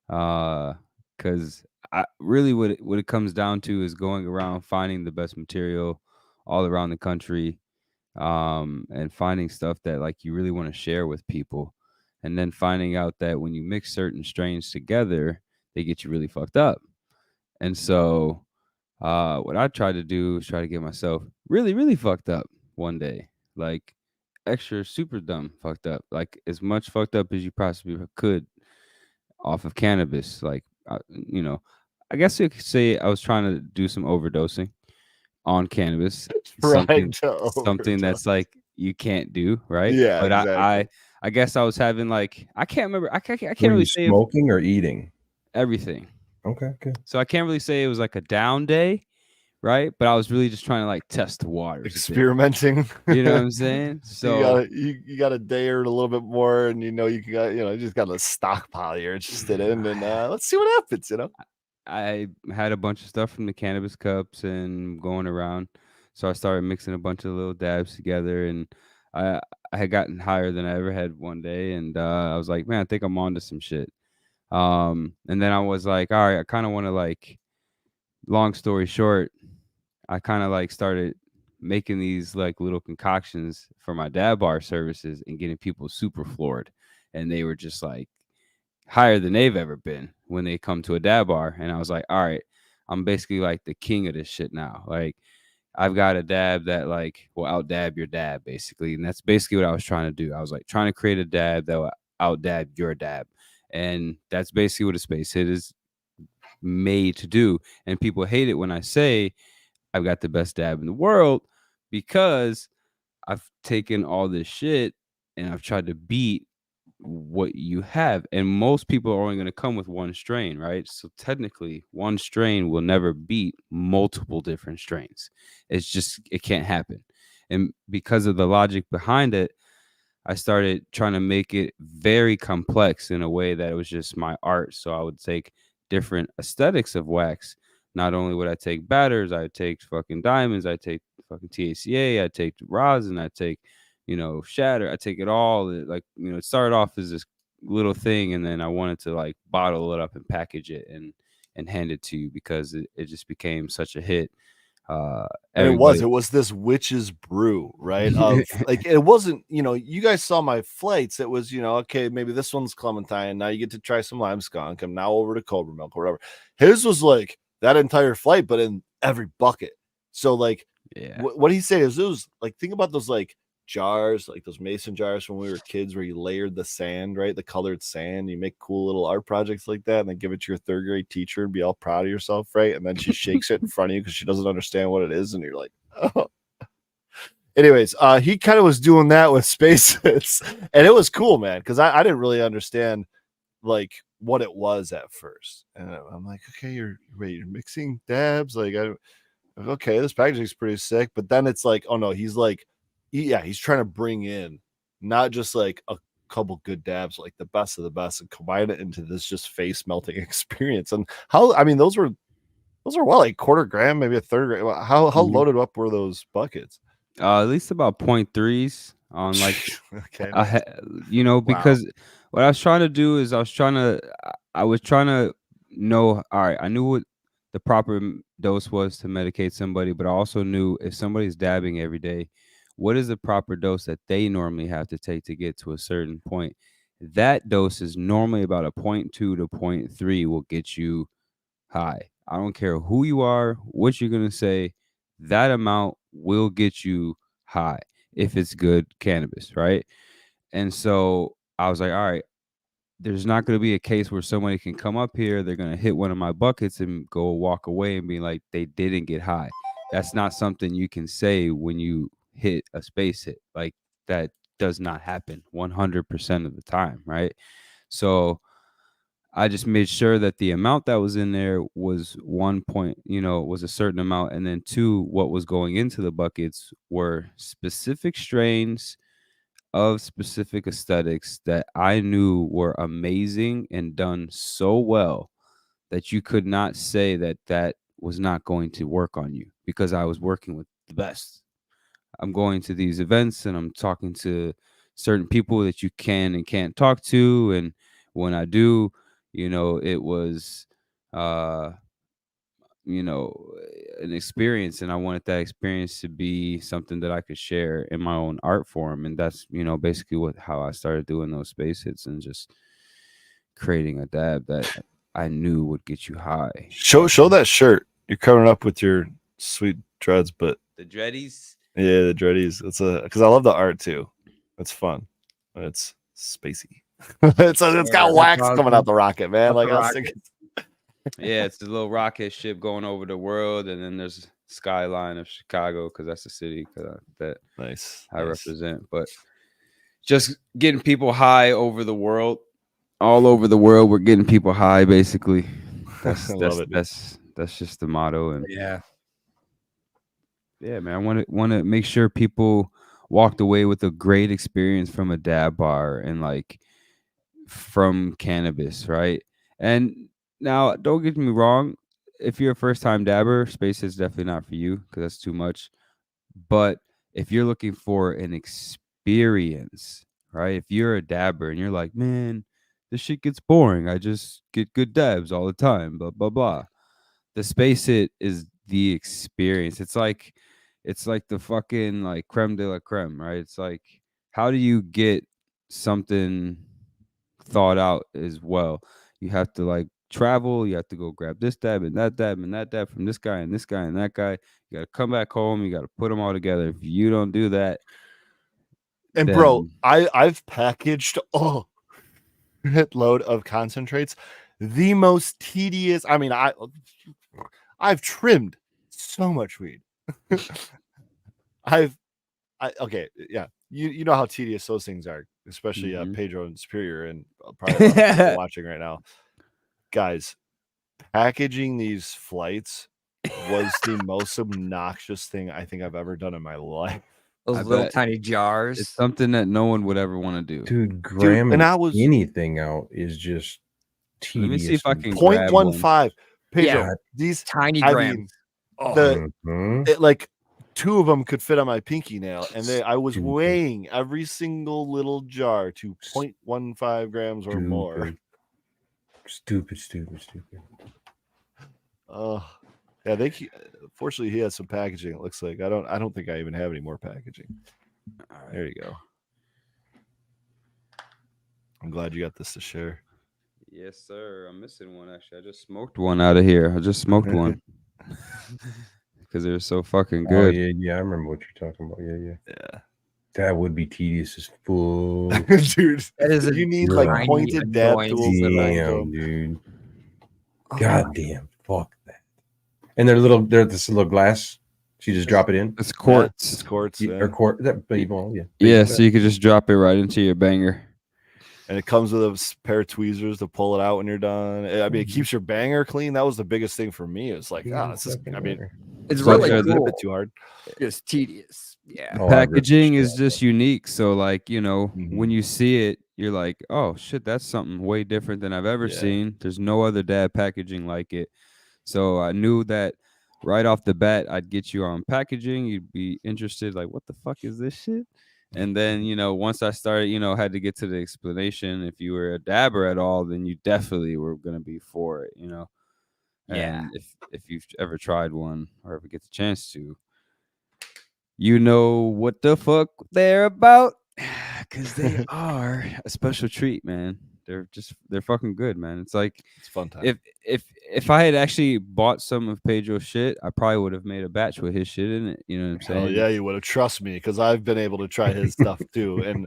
because I really what it comes down to is going around finding the best material all around the country, and finding stuff that like you really want to share with people, and then finding out that when you mix certain strains together, they get you really fucked up. And so what I tried to do is try to get myself really, really fucked up one day. Like extra super dumb fucked up. Like as much fucked up as you possibly could off of cannabis. Like, you know, I guess you could say I was trying to do some overdosing on cannabis. Something that's like you can't do, right? Yeah, But exactly. I guess I was having like I can't remember. I can't Were really you say smoking or eating? everything. Okay, good. So I can't really say it was like a down day, right? But I was really just trying to like test the waters, Experimenting. you know what I'm saying? So you got a day or a little bit more, and you know you just got a stockpile you're interested in, and let's see what happens. You know, I had a bunch of stuff from the cannabis cups and going around, so I started mixing a bunch of little dabs together, and I I had gotten higher than I ever had one day, and I was like, man, I think I'm on to some shit. And then I was like, all right, I kind of want to like, long story short, I kind of like started making these like little concoctions for my dab bar services and getting people super floored. And they were just like higher than they've ever been when they come to a dab bar. And I was like, all right, I'm basically like the king of this shit now. Like I've got a dab that like will out dab your dab basically. And that's basically what I was trying to do. I was like trying to create a dab that will out dab your dab. And that's basically what a space hit is made to do. And people hate it when I say I've got the best dab in the world because I've taken all this shit and I've tried to beat what you have. And most people are only going to come with one strain, right? So technically, one strain will never beat multiple different strains. It can't happen. And because of the logic behind it, I started trying to make it very complex in a way that it was just my art. So I would take different aesthetics of wax. Not only would I take batters, I take fucking diamonds, I take fucking THCA, I take rosin, I take, shatter, I take it all. It started off as this little thing, and then I wanted to like bottle it up and package it and hand it to you because it just became such a hit. and it was this witch's brew, right? Of like, it wasn't, you guys saw my flights. It was, okay, maybe this one's clementine. Now you get to try some lime skunk. I'm now over to cobra milk or whatever. His was like that entire flight, but in every bucket. So like, what he said is, it was like, think about those like jars, like those mason jars from when we were kids, where you layered the sand, right? The colored sand. You make cool little art projects like that, and then give it to your third grade teacher and be all proud of yourself, right? And then she shakes it in front of you because she doesn't understand what it is, and you're like, oh. Anyways, he kind of was doing that with space hits, and it was cool, man, because I didn't really understand like what it was at first, and I'm like, okay, you're mixing dabs, like okay, this packaging's pretty sick, but then it's like, oh no, he's like, he's trying to bring in not just like a couple good dabs, like the best of the best, and combine it into this just face melting experience. And those were what, like quarter gram, maybe a third gram. How loaded up were those buckets? At least about 0.3s on like, okay, because what I was trying to do is I was trying to know. All right, I knew what the proper dose was to medicate somebody, but I also knew if somebody's dabbing every day, what is the proper dose that they normally have to take to get to a certain point. That dose is normally about a 0.2 to 0.3 will get you high. I don't care who you are, what you're going to say, that amount will get you high if it's good cannabis, right? And so I was like, all right, there's not going to be a case where somebody can come up here, they're going to hit one of my buckets and go walk away and be like, they didn't get high. That's not something you can say when you hit a space hit. Like, that does not happen 100% of the time, right? So I just made sure that the amount that was in there was was a certain amount. And then 2, what was going into the buckets were specific strains of specific aesthetics that I knew were amazing and done so well that you could not say that was not going to work on you, because I was working with the best. I'm going to these events and I'm talking to certain people that you can and can't talk to. And when I do, it was, an experience, and I wanted that experience to be something that I could share in my own art form. And that's, basically how I started doing those space hits and just creating a dab that I knew would get you high. Show that shirt. You're covering up with your sweet dreads, but the dreadies. Yeah, the dreadies. It's because I love the art too. It's fun. It's spacey. it's got wax coming out the rocket, man. Like I was thinking. Yeah, it's a little rocket ship going over the world, and then there's skyline of Chicago, because that's the city that I represent. But just getting people high over the world, all over the world, we're getting people high. Basically, that's just the motto. And yeah, man, I want to make sure people walked away with a great experience from a dab bar and like from cannabis, right? And now, don't get me wrong, if you're a first-time dabber, space is definitely not for you, because that's too much. But if you're looking for an experience, right? If you're a dabber and you're like, man, this shit gets boring, I just get good dabs all the time, blah blah blah. The space hit is the experience. It's like the fucking like creme de la creme, right? It's like, how do you get something thought out as well? You have to like travel, you have to go grab this dab and that dab and that dab from this guy and this guy and that guy. You got to come back home, you got to put them all together. If you don't do that, and then... bro, I've packaged load of concentrates, the most tedious. I mean, I've trimmed so much weed. Okay, yeah, you know how tedious those things are, especially Pedro and Superior, and probably a lot of people watching right now. Guys, packaging these flights was the most obnoxious thing I think I've ever done in my life. Those little tiny jars. It's something that no one would ever want to do. Dude, gramming anything out is just tedious. Let me see if I can 0.15. Pedro, Yeah, these tiny grams. Like 2 of them could fit on my pinky nail, and I was weighing every single little jar to 0.15 grams or more. Stupid. Yeah, fortunately he has some packaging. It looks like I don't think I even have any more packaging. There you go. I'm glad you got this to share. Yes, sir. I'm missing one, actually. I just smoked one out of here. I just smoked one because they're so fucking good. Oh, yeah, I remember what you're talking about. Yeah. That would be tedious as fuck. Dude, that is you need like pointed dab tools. Damn, dude. Goddamn, fuck that. And they're this little glass. So you just drop it in. It's quartz. It's quartz. Or quartz. Yeah. Yeah, so you could just drop it right into your banger. And it comes with a pair of tweezers to pull it out when you're done. I mean, it keeps your banger clean. That was the biggest thing for me. It's like, this is, I mean, it's So really they're a cool. bit too hard. Just tedious. Yeah. Oh, I ripped the Packaging shit is out just unique. So like, when Mhm. you see it, you're like, oh shit, that's something way different than I've ever Yeah. seen. There's no other dab packaging like it. So I knew that right off the bat, I'd get you on packaging. You'd be interested, like, what the fuck is this shit? And then, once I started, had to get to the explanation. If you were a dabber at all, then you definitely were gonna be for it, Yeah. And if you've ever tried one or ever get the chance to, you know what the fuck they're about, because they are a special treat, man. They're fucking good, man. It's like It's a fun time. if I had actually bought some of Pedro's shit, I probably would have made a batch with his shit in it. You know what I'm saying? Hell yeah, you would have. Trust me, because I've been able to try his stuff too. And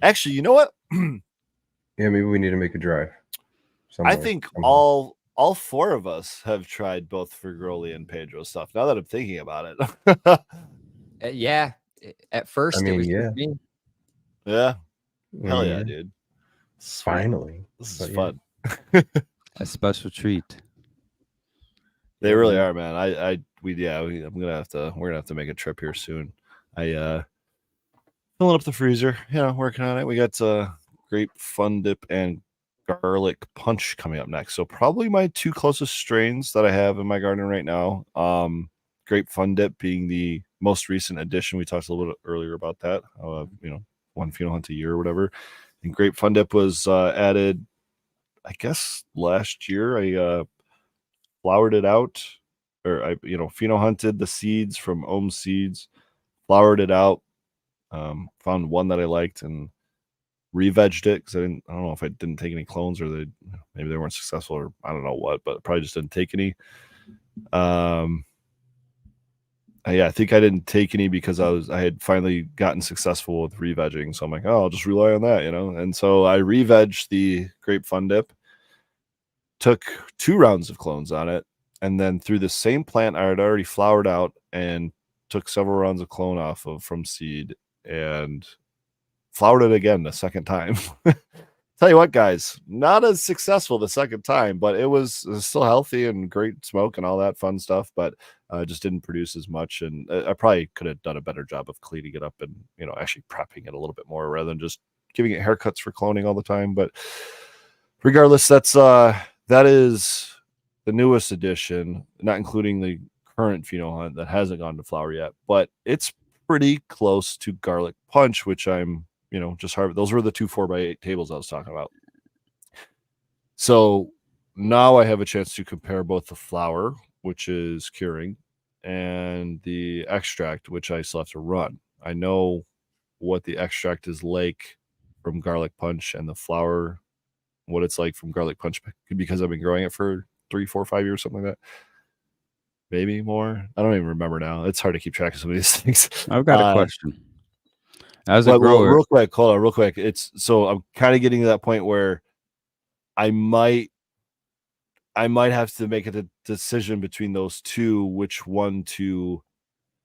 actually, you know what? Yeah, maybe we need to make a drive. I somewhere, think somehow. all four of us have tried both Fergroli and Pedro stuff. Now that I'm thinking about it. Yeah. At first, it was yeah. just me. Yeah. Hell yeah, Mhm. dude. Sweet. Finally. This But is yeah. fun. A special treat. They really are, man. we're gonna have to make a trip here soon. Filling up the freezer, working on it. We got grape fun dip and garlic punch coming up next. So probably my two closest strains that I have in my garden right now. Grape fun dip being the most recent addition. We talked a little bit earlier about that. One pheno hunt a year or whatever. And grape fun dip was added, I guess, last year. I flowered it out, or I pheno hunted the seeds from Ohm Seeds, flowered it out, found one that I liked and re-vegged it because I don't know if I didn't take any clones or maybe they weren't successful or I don't know what, but probably just didn't take any. I think I didn't take any because I had finally gotten successful with re-vegging, so I'm like, I'll just rely on that, and so I re-vegged the grape fun dip, took 2 rounds of clones on it, and then through the same plant I had already flowered out and took several rounds of clone off of from seed and flowered it again the second time. Tell you what, guys, not as successful the second time, but it was still healthy and great smoke and all that fun stuff, but just didn't produce as much. And I probably could have done a better job of cleaning it up and, actually prepping it a little bit more rather than just giving it haircuts for cloning all the time. But regardless, that is the newest edition, not including the current pheno hunt that hasn't gone to flower yet, but it's pretty close to garlic punch, which I'm just harvest. Those were the 2 4x8 tables I was talking about. So now I have a chance to compare both the flower, which is curing, and the extract, which I still have to run. I know what the extract is like from garlic punch and the flower, what it's like from garlic punch because I've been growing it for 3, 4, 5 years, something like that. Maybe more. I don't even remember now. It's hard to keep track of some of these things. I've got a question. As a Well, grower, real quick, hold on, real quick. So I'm kind of getting to that point where I might have to make a decision between those two, which one to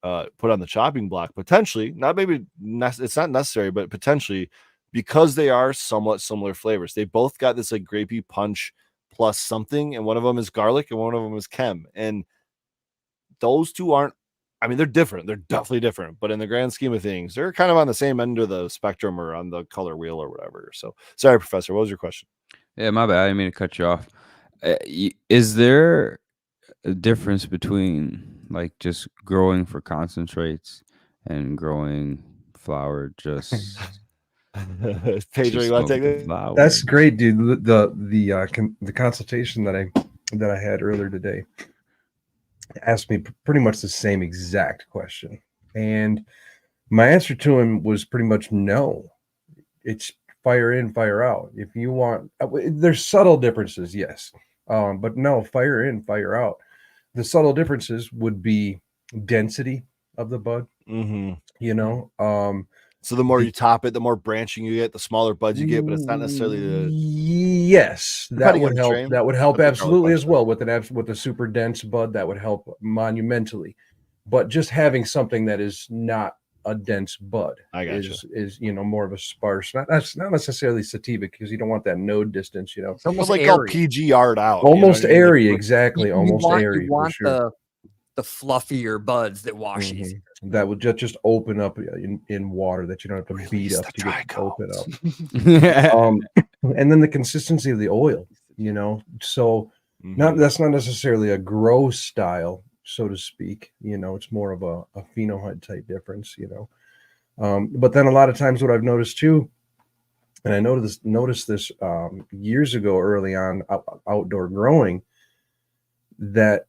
put on the chopping block, potentially. It's not necessary, but potentially, because they are somewhat similar flavors. They both got this like grapey punch plus something, and one of them is garlic and one of them is chem. And those two aren't, I mean, they're different. They're definitely different, but in the grand scheme of things, they're kind of on the same end of the spectrum or on the color wheel or whatever. So sorry, Professor, what was your question? yeah, my bad. I didn't mean to cut you off. Is there a difference between like just growing for concentrates and growing flower just Pedro, you want to take the it? flower? That's great, dude. The consultation that I had earlier today asked me pretty much the same exact question, and my answer to him was pretty much no. It's fire in, fire out. If you want, there's subtle differences, yes, but no, fire in, fire out. The subtle differences would be density of the bud. Mm-hmm. So the more you top it, the more branching you get, the smaller buds you get, but it's not necessarily yes, that would help. strain. That would help That's what garlic absolutely punch as does. well with a super dense bud. That would help monumentally. But just having something that is not a dense bud. I gotcha. Is more of a sparse. That's not necessarily sativa because you don't want that node distance. It's But almost like all airy. PGR'd out. Almost you know what I mean? airy, Like, exactly. Almost airy. You want for sure. the fluffier buds that wash Mhm. easy. That would just open up in water that you don't have to Release beat up the to get open trichomes. up. And then the consistency of the oil, so Mhm. that's not necessarily a grow style, so to speak. It's more of a phenotype type difference. But then a lot of times what I've noticed too, and I noticed this years ago early on outdoor growing, that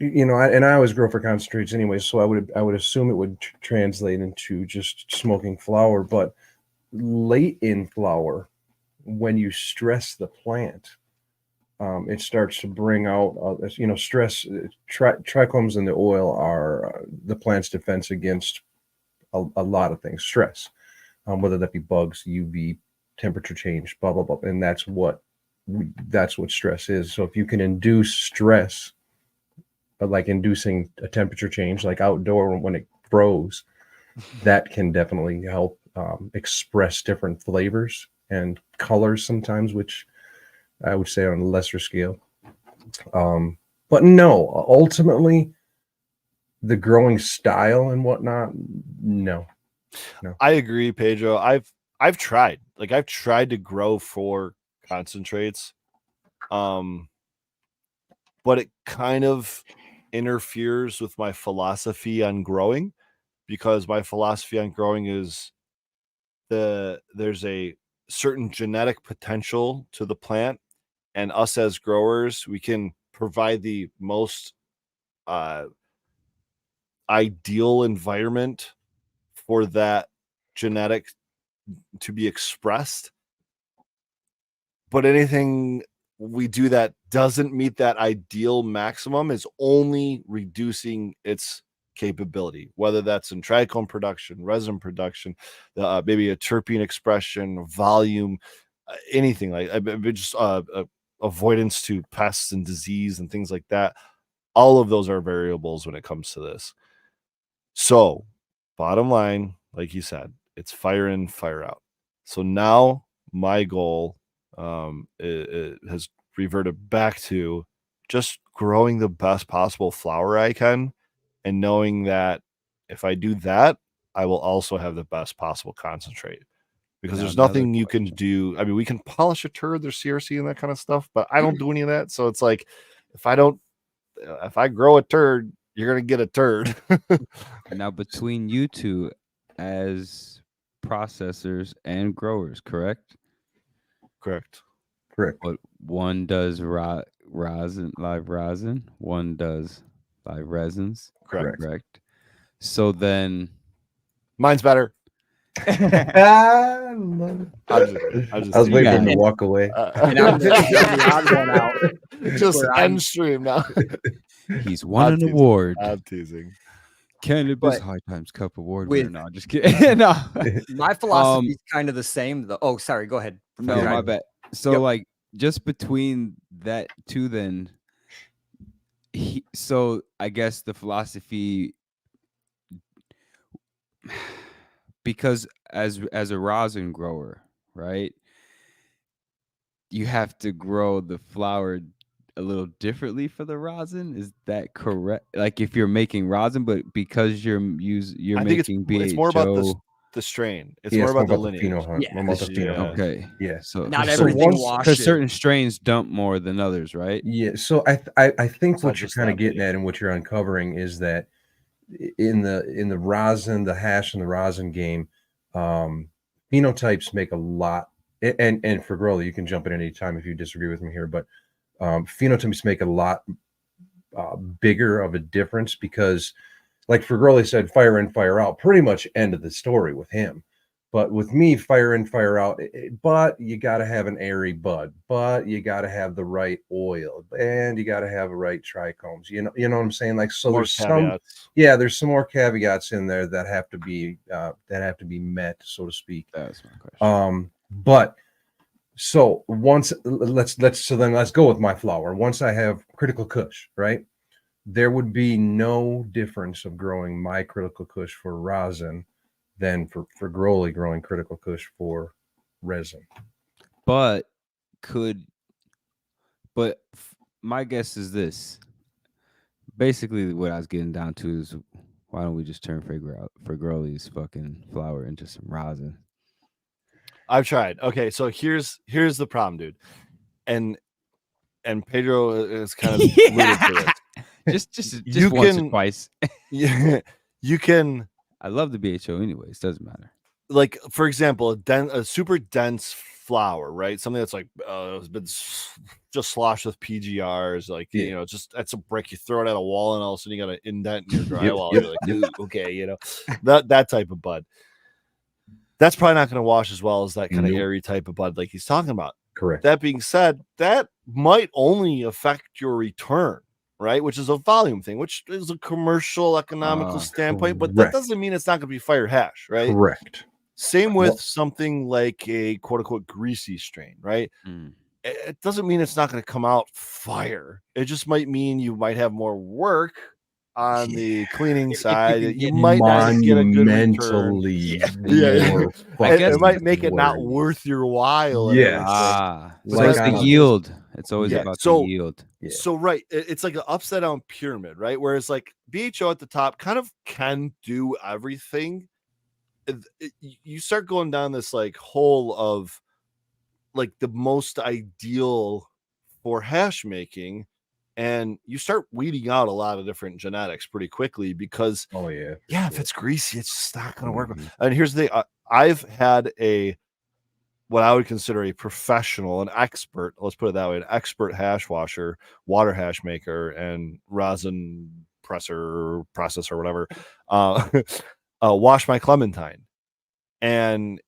I always grow for concentrates anyway, so I would assume it would translate into just smoking flower. But late in flower, when you stress the plant, it starts to bring out stress. Trichomes in the oil are the plant's defense against a lot of things, stress, whether that be bugs, UV, temperature change, blah blah blah, and that's what stress is. So if you can induce stress, but like inducing a temperature change, like outdoor when it grows, that can definitely help express different flavors and colors sometimes, which I would say on a lesser scale. But no, ultimately, the growing style and whatnot, no. I agree, Pedro. I've tried. Like I've tried to grow for concentrates. But it kind of interferes with my philosophy on growing, because my philosophy on growing is there's a certain genetic potential to the plant, and us as growers, we can provide the most ideal environment for that genetic to be expressed. But anything we do that doesn't meet that ideal maximum is only reducing its capability, whether that's in trichome production, resin production, maybe a terpene expression, volume, anything like just avoidance to pests and disease and things like that. All of those are variables when it comes to this. So, bottom line, like you said, it's fire in, fire out. So now my goal it has reverted back to just growing the best possible flower I can, and knowing that if I do that, I will also have the best possible concentrate. Because Now, there's another nothing you can do. I mean, we can polish a turd, there's CRC and that kind of stuff, but I don't do any of that. So it's like, if I grow a turd, you're gonna get a turd. Now, between you two as processors and growers, correct? Correct. But one does rosin, live rosin, one does live resins. Correct. Correct. So then, Mine's better. I love it. I was waiting for him teasing. to walk away. And I'm the odd one out. Just where I'm- end stream now. he's won an teasing. award. I'm teasing. Cannabis But High Times Cup Award with- winner. No, just kidding. No, My philosophy is kind of the same. Oh, sorry. Go ahead. no, Professor. my bad. So Yep. like, just between that two, then. So I guess the philosophy, because as a rosin grower, right, you have to grow the flower a little differently for the rosin. Is that correct? Like if you're making rosin, but because you're I think making BHO, it's more about the strain. It's Yeah, more about the the lineage. pheno hunt. Yeah. More about the pheno hunt. okay, Yeah. so Not So everything once- washes. because certain strains dump more than others, right? Yeah. So I think It's not what you're just kind of that getting big. at and what you're uncovering is that in the rosin, the hash and the rosin game, phenotypes make a lot. And for Grola, you can jump in any time if you disagree with me here, but phenotypes make a lot bigger of a difference because, like for Grola said, fire in, fire out, pretty much end of the story with him. But with me, fire in, fire out. But you got to have an airy bud. But you got to have the right oil, and you got to have the right trichomes. You know what I'm saying? Like, so More there's caveats. there's some more caveats in there that have to be met, so to speak. That's my question. But so once let's go with my flower. Once I have critical kush, right? There would be no difference of growing my critical kush for rosin than for Growly growing Critical Kush for resin. But my guess is this. Basically, what I was getting down to is why don't we just turn Growly's fucking flower into some rosin? I've tried. Okay, so here's the problem, dude. And Pedro is kind of alluded to this. Just You once or can- twice. Yeah, you can, I love the BHO anyways. Doesn't matter. like, for example, a super dense flour, right? Something that's like has been just sloshed with PGRs, like just that's a brick. You throw it at a wall, and all of a sudden you got an indent in your drywall. You're like, ooh, okay, that type of bud. That's probably not going to wash as well as that kind of airy type of bud like he's talking about. Correct. That being said, that might only affect your return, right? Which is a volume thing, which is a commercial economical standpoint, but that doesn't mean it's not going to be fire hash, right? Correct. Same with something like a quote unquote greasy strain, right? It doesn't mean it's not going to come out fire. It just might mean you might have more work on the cleaning side. You might not get a good return. It might make it not worth your while. Yes. So it's the yield. It's always about the yield. So right, it's like an upside down pyramid, right? Whereas like BHO at the top kind of can do everything. You start going down this like hole of like the most ideal for hash making, and you start weeding out a lot of different genetics pretty quickly because if it's greasy, it's just not going to work. And here's the thing: I've had what I would consider a professional, an expert, let's put it that way, an expert hash washer, water hash maker, and rosin process or whatever, wash my clementine. And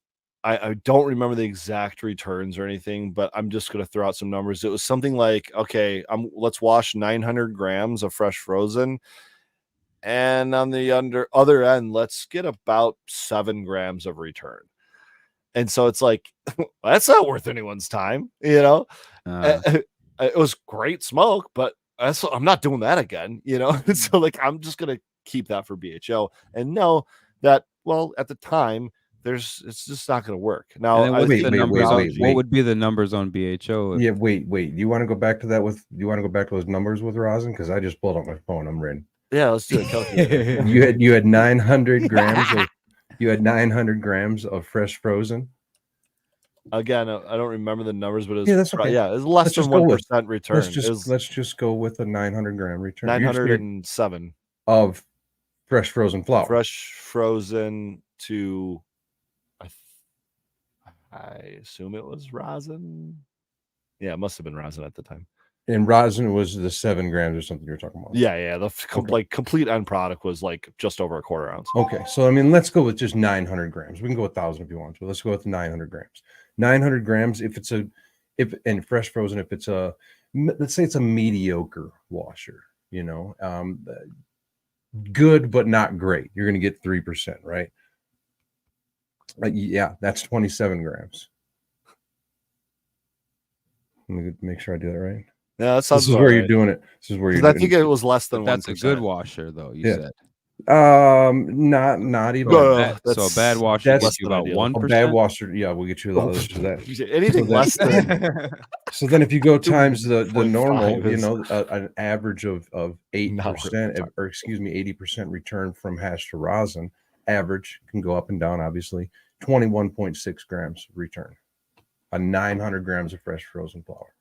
I don't remember the exact returns or anything, but I'm just going to throw out some numbers. It was something like, okay, let's wash 900 grams of fresh frozen. And on the other end, let's get about 7 grams of return. And so it's like, that's not worth anyone's time, It was great smoke, but I'm not doing that again, So like, I'm just going to keep that for BHO and know that, well, at the time, it's just not going to work. Now, what would be the numbers on BHO? Yeah, wait. You want to go back to that you want to go back to those numbers with rosin? Because I just pulled up my phone. I'm ready. Yeah, let's do it. you had 900 grams. You had 900 grams of fresh frozen. Again, I don't remember the numbers, but that's okay. It was less than 1% return. Let's just go with a 900 gram return. 907 of fresh frozen flour. Fresh frozen to, I assume it was rosin. Yeah, it must have been rosin at the time. And rosin was the 7 grams or something you're talking about. Yeah. The complete end product was like just over a quarter ounce. Okay, so I mean, let's go with just 900 grams. We can go 1,000 if you want to. Let's go with 900 grams. 900 grams. And fresh frozen, if it's let's say it's a mediocre washer, good but not great, you're going to get 3%, right? That's 27 grams. Let me make sure I do that right. Yeah, that sounds. This is where you're doing it. This is where you're. I think it was less than 1%. That's a good washer, though. You said. Not even. So a bad washer gets you about 1%. A bad washer, we'll get you a lot of that. Anything less than. So then, if you go times the normal, an average of 8%, or 80% return from hash to rosin, average can go up and down. Obviously, 21.6 grams return on 900 grams of fresh frozen flour.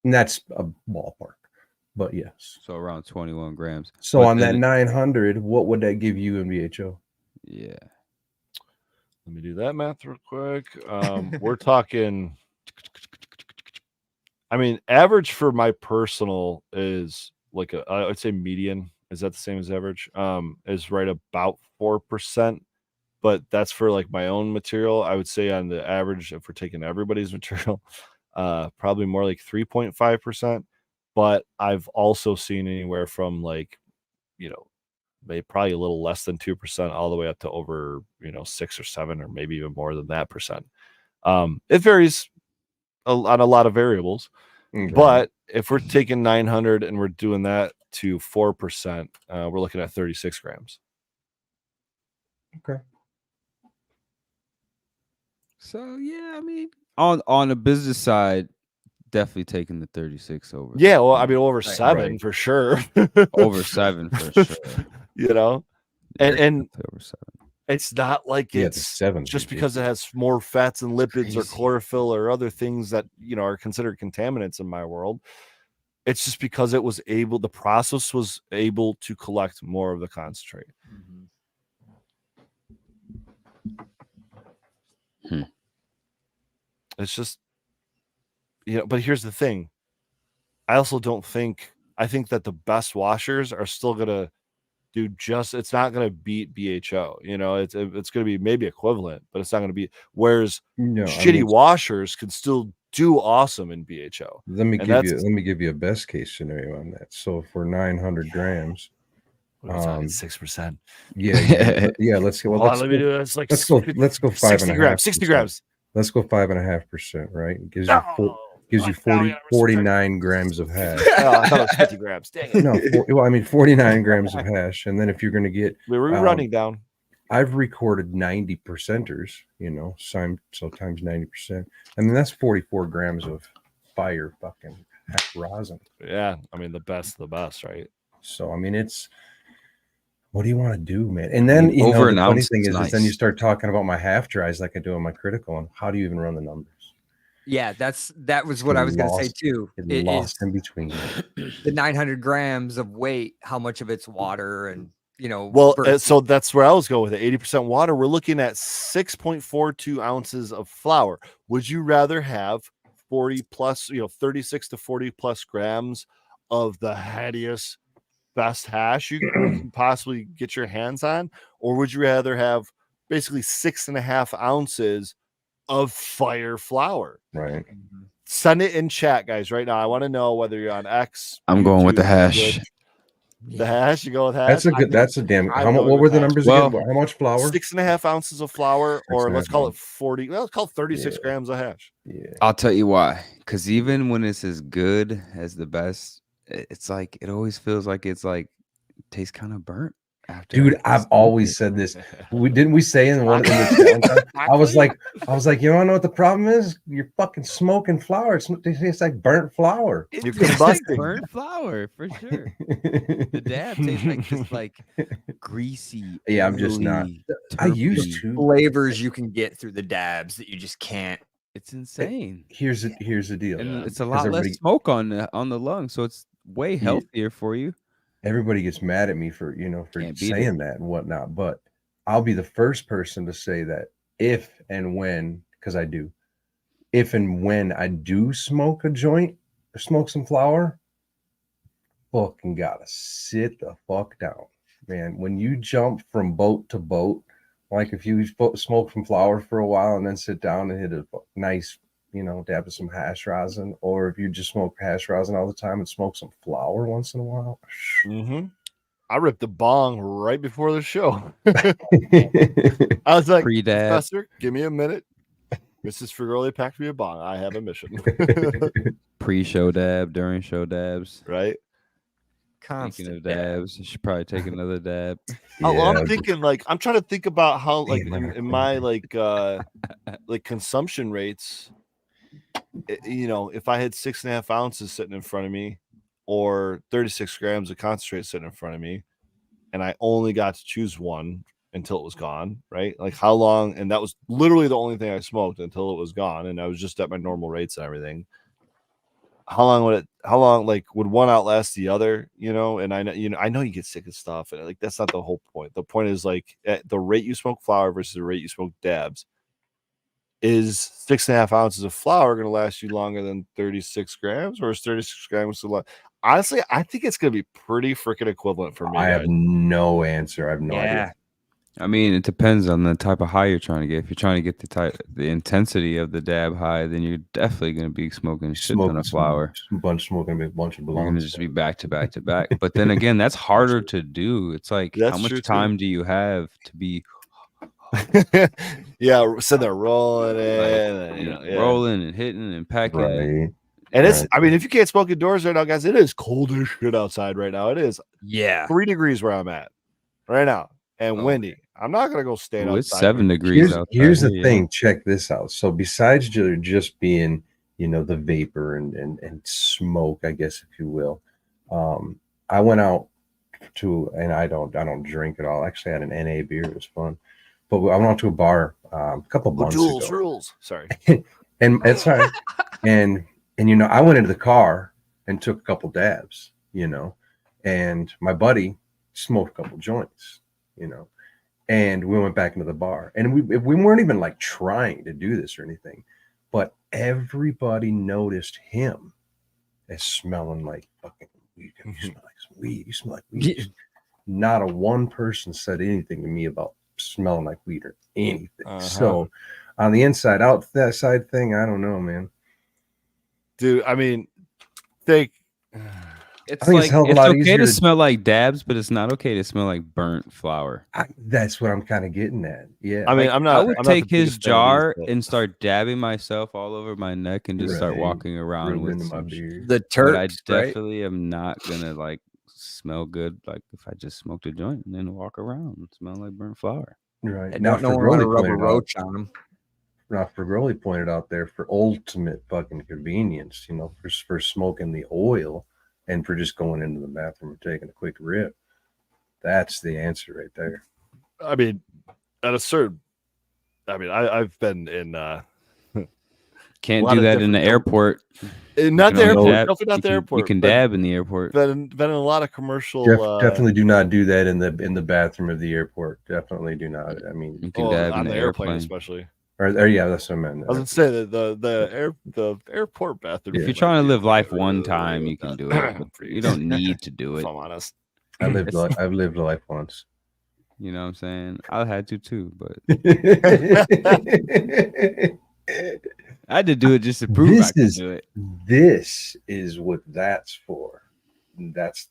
And that's a ballpark, but yes. So around 21 grams. So on that 900, what would that give you in BHO? Yeah. Let me do that math real quick. We're talking, I mean, average for my personal is like I would say median. Is that the same as average? Is right about 4%. But that's for like my own material. I would say on the average, if we're taking everybody's material, probably more like 3.5%. But I've also seen anywhere from like, maybe probably a little less than 2% all the way up to over, 6 or 7 or maybe even more than that percent. It varies on a lot of variables. Okay. But if we're taking 900 and we're doing that to 4%, we're looking at 36 grams. Okay. So yeah, I mean, on the business side, definitely taking the 36 over. Yeah, well, I mean, over 7 right. for sure. Over 7 for sure. You know, and Definitely over 7. it's not like Yeah, the it's 7's just because it ridiculous. has more fats and lipids or Crazy. chlorophyll or other things that are considered contaminants in my world. It's just because the process was able to collect more of the concentrate. It's just, but here's the thing. I think that the best washers are still going to do it's not going to beat BHO. It's going to be maybe equivalent, but it's not going to be, whereas No, shitty washers can still do awesome in BHO. let me And give you a best case scenario on that. So for 900 grams, What was that? 6%. yeah. Let's go. Well, Let me do this. Like let's go 60 grams. 60 grams. Let's go 5.5%. Right? It gives you Oh, 49 grams of hash. I thought it was 50 grams. Dang it. No, 49 grams of hash. And then if you're going to get, We were running down. I've recorded 90 percenters, so times 90%. I mean, that's 44 grams of fire fucking hash rosin. Yeah. I mean, the best of the best, right? So, I mean, what do you want to do, man? And then, the funny thing is then you start talking about my half dries like I do on my critical, and how do you even run the numbers? Yeah, that was what I was going to say too. It lost in between. The 900 grams of weight, how much of it's water and, Well, so that's where I was going with it. 80% water. We're looking at 6.42 ounces of flour. Would you rather have 40 plus, 36 to 40 plus grams of the headiest, best hash you can possibly get your hands on? Or would you rather have basically 6.5 ounces of fire flour? Right. Send it in chat, guys, right now. I want to know whether you're on X. I'm going with the hash. Twitch. The hash, you go with hash. That's a damn. What were the numbers again? How much flour? 6.5 ounces of flour, or let's call it 40. Well, let's call it 36 grams of hash. Yeah. I'll tell you why. Because even when it's as good as the best, it's like it always feels like it tastes kind of burnt. Dude, I've always said this. Didn't we say in one of the I was like, you want to know what the problem is? You're fucking smoking flour. It tastes like burnt flour. It tastes like burnt flour for sure. The dab tastes like just like greasy. Yeah, I'm just not. I used to flavors you can get through the dabs that you just can't. It's insane. Here's the deal. And it's a lot less smoke on the lungs, so it's way healthier for you. Everybody gets mad at me for saying that and whatnot, but I'll be the first person to say that if and when I do smoke a joint or smoke some flour, fucking gotta sit the fuck down, man. When you jump from boat to boat, like if you smoke from flour for a while and then sit down and hit a nice, dab of some hash rosin, or if you just smoke hash rosin all the time and smoke some flour once in a while. I ripped the bong right before the show. I was like, Professor, give me a minute. Mrs. Frigoli packed me a bong. I have a mission. Pre-show dab, during show dabs. Right? Speaking of dabs, you should probably take another dab. I'm thinking, I'm trying to think about how, in my consumption rates, if I had 6.5 ounces sitting in front of me, or 36 grams of concentrate sitting in front of me, and I only got to choose one until it was gone, right? Like how long? And that was literally the only thing I smoked until it was gone, and I was just at my normal rates and everything. How long would one outlast the other? And I know you get sick of stuff, and that's not the whole point. The point is at the rate you smoke flour versus the rate you smoke dabs. Is 6.5 ounces of flour going to last you longer than 36 grams, or is 36 grams so long? Honestly, I think it's going to be pretty freaking equivalent for me. I have no answer. I have no idea. I mean, it depends on the type of high you're trying to get. If you're trying to get the intensity of the dab high, then you're definitely going to be smoking shit ton of flour. Smoking a bunch of belongs. You're going to just be back to back to back. But then again, that's harder to do. It's like, how much time do you have to be so they're rolling it, rolling and hitting and packing it. And it's, I mean, if you can't smoke indoors right now, guys, it is cold as shit outside right now. It is 3 degrees where I'm at right now, and Oh, windy. I'm not gonna go stand Ooh, it's outside. 7 degrees outside. Here's the here, thing. Check this out. So besides just being, the vapor and smoke, I guess, if you will, I went out and I don't drink at all. Actually, I had an NA beer. It was fun. But I went out to a bar a couple months Jules ago. rules. Sorry. And it's all right. and I went into the car and took a couple dabs, and my buddy smoked a couple joints, and we went back into the bar, and we weren't even like trying to do this or anything, but everybody noticed him as smelling like fucking weed. You smell like some weed. You smell like weed. Not a one person said anything to me about smelling like weed or anything. So on the inside out that side thing, I don't know, man. Dude, I mean, think It's I think like it's a hell of a it's lot okay easier to to- smell like dabs, but it's not okay to smell like burnt flour. That's what I'm kind of getting at. Yeah. I mean, Like, I'm not. I would I'm not the take his biggest fan of these, jar but- and start dabbing myself all over my neck and just start Right. walking around rub with into my some beard. The But I Turks, right? definitely am not gonna like smell good like if I just smoked a joint and then walk around and smell like burnt flour. Right. I Now, don't know when to Fergroli rub a pointed out. roach on them. Now, Fergroli pointed out there for ultimate fucking convenience, for smoking the oil and for just going into the bathroom and taking a quick rip. That's the answer right there. I mean, at a certain. I mean, I've been in. Can't lot do of that in different the airport. Not You the can airport. only dab- Definitely not you the can- airport. You can but dab in the airport. Been in a lot of commercial. Definitely do not do that in the bathroom of the airport. Definitely do not. I mean, You can dab in on the the airplane, airplane. especially. or yeah, that's what I meant. I was gonna say that the airport bathroom. If might you're trying to be live life really, one really time, with you can that. do it. But you don't need to do If it. I'm honest. I've lived life once. You know what I'm saying? I had to too, but I had to do it just to prove I could do it. This is what that's for. That's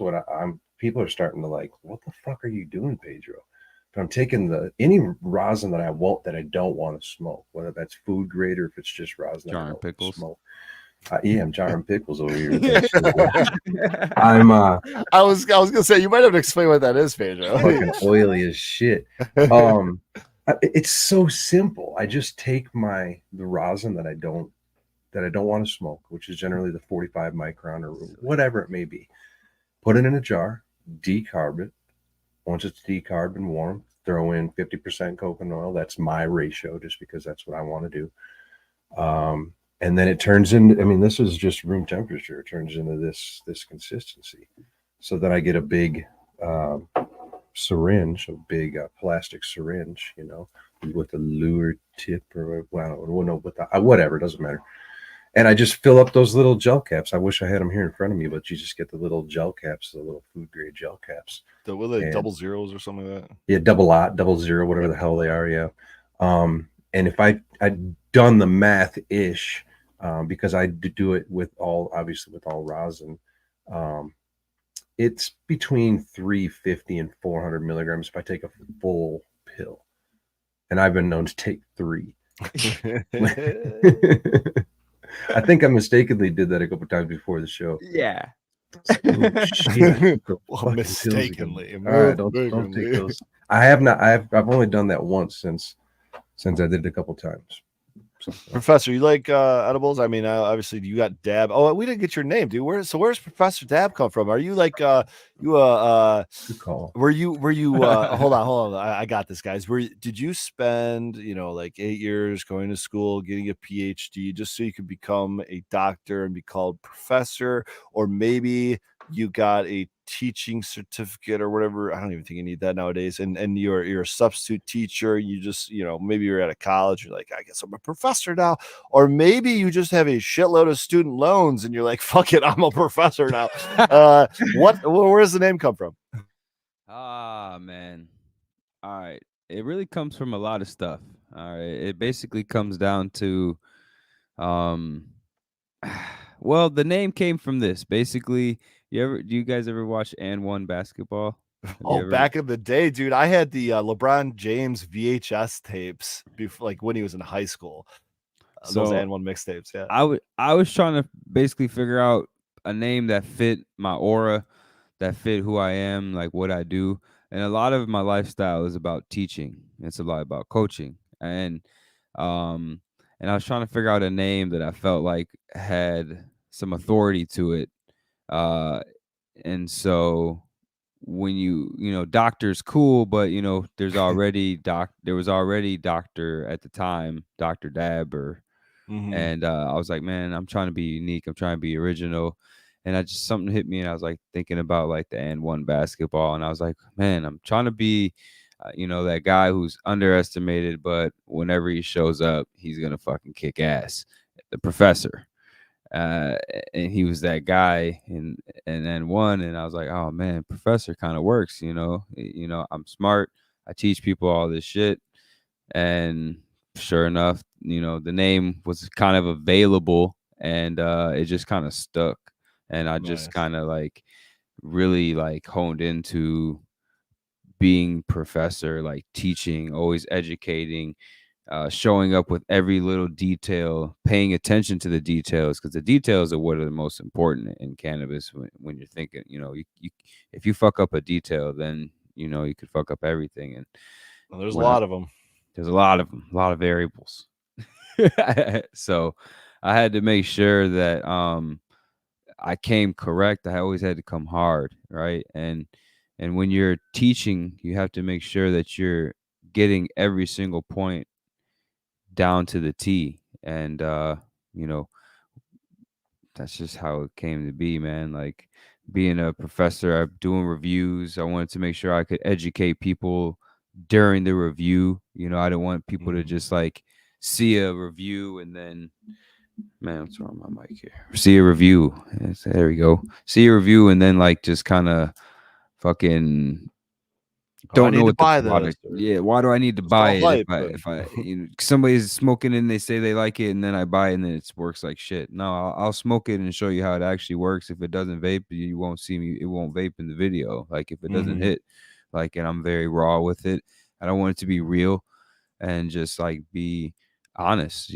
what I'm. People are starting to like. What the fuck are you doing, Pedro? But I'm taking any rosin that I don't want to smoke, whether that's food grade or if it's just rosin. Jarring that I don't pickles. Smoke. Yeah, I'm jarring pickles over here. I'm I was gonna say you might have to explain what that is, Pedro. fucking oily as shit. It's so simple. I just take the rosin that I don't want to smoke, which is generally the 45 micron or whatever it may be. Put it in a jar, decarb it. Once it's decarbed and warm, throw in 50% coconut oil. That's my ratio, just because that's what I want to do. And then it turns into, I mean, this is just room temperature. It turns into this consistency. So then I get a big syringe, a big plastic syringe, with a lure tip or I don't know whatever, it doesn't matter. And I just fill up those little gel caps. I wish I had them here in front of me, but you just get the little gel caps, the little food grade gel caps. Were they double zeros or something like that? Yeah, double zero, whatever the hell they are. Yeah. And if I'd done the math ish, because I do it with all rosin, it's between 350 and 400 milligrams if I take a full pill, and I've been known to take 3. I think I mistakenly did that a couple times before the show. Yeah. Oh, shit. Well, mistakenly. All right, don't take those. I have not. I've only done that once since I did it a couple times. So, Professor, you like edibles? I mean, obviously you got Dab. Oh, we didn't get your name, dude. Where's Professor Dab come from? Are you like good call. Were you hold on. I got this, guys. Did you spend, like 8 years going to school, getting a PhD just so you could become a doctor and be called professor? Or maybe you got a teaching certificate or whatever. I don't even think you need that nowadays. And you're a substitute teacher. You just, maybe you're at a college. You're like, I guess I'm a professor now. Or maybe you just have a shitload of student loans and you're like, fuck it, I'm a professor now. Where's the name come from? Ah, man. All right. It really comes from a lot of stuff. All right. It basically comes down to, well, the name came from this. Basically, do you guys ever watch And One basketball? Back in the day, dude, I had the LeBron James VHS tapes before, like when he was in high school. Those And One mixtapes. Yeah. I was trying to basically figure out a name that fit my aura, that fit who I am, like what I do. and a lot of my lifestyle is about teaching. It's a lot about coaching, um, and I was trying to figure out a name that I felt like had some authority to it. Uh, and so when doctor's cool, but there was already doctor at the time, Dr. Dab, and I was like, man, I'm trying to be unique. I'm trying to be original. And something hit me, and I was like thinking about like the and one basketball, and I was like, man, I'm trying to be, that guy who's underestimated, but whenever he shows up, he's gonna fucking kick ass. The professor, uh, and he was that guy, and then one, and I was like, oh man, professor kind of works. I'm smart. I teach people all this shit, and sure enough, the name was kind of available, and it just kind of stuck, and I just Nice. kind of like really like honed into being professor, like teaching, always educating, showing up with every little detail, paying attention to the details, because the details are what are the most important in cannabis when you're thinking, if you fuck up a detail, then you could fuck up everything. And Well, there's a when I- lot of them. there's a lot of them, a lot of variables. So I had to make sure that I came correct. I always had to come hard, right? And when you're teaching, you have to make sure that you're getting every single point down to the T. And you know, that's just how it came to be, man. Like being a professor, I'm doing reviews. I wanted to make sure I could educate people during the review. I didn't want people to just like see a review and then, man, what's wrong with my mic here? See a review. There we go. See a review and then like just kind of fucking Oh, I don't need know to what the buy product. this, or Yeah, why do I need to it's buy all it hype, and- if I somebody's smoking and they say they like it and then I buy it and then it works like shit. No, I'll smoke it and show you how it actually works. If it doesn't vape, you won't see me. It won't vape in the video. Like if it doesn't hit, like, and I'm very raw with it. I don't want it to be real and just like be honest,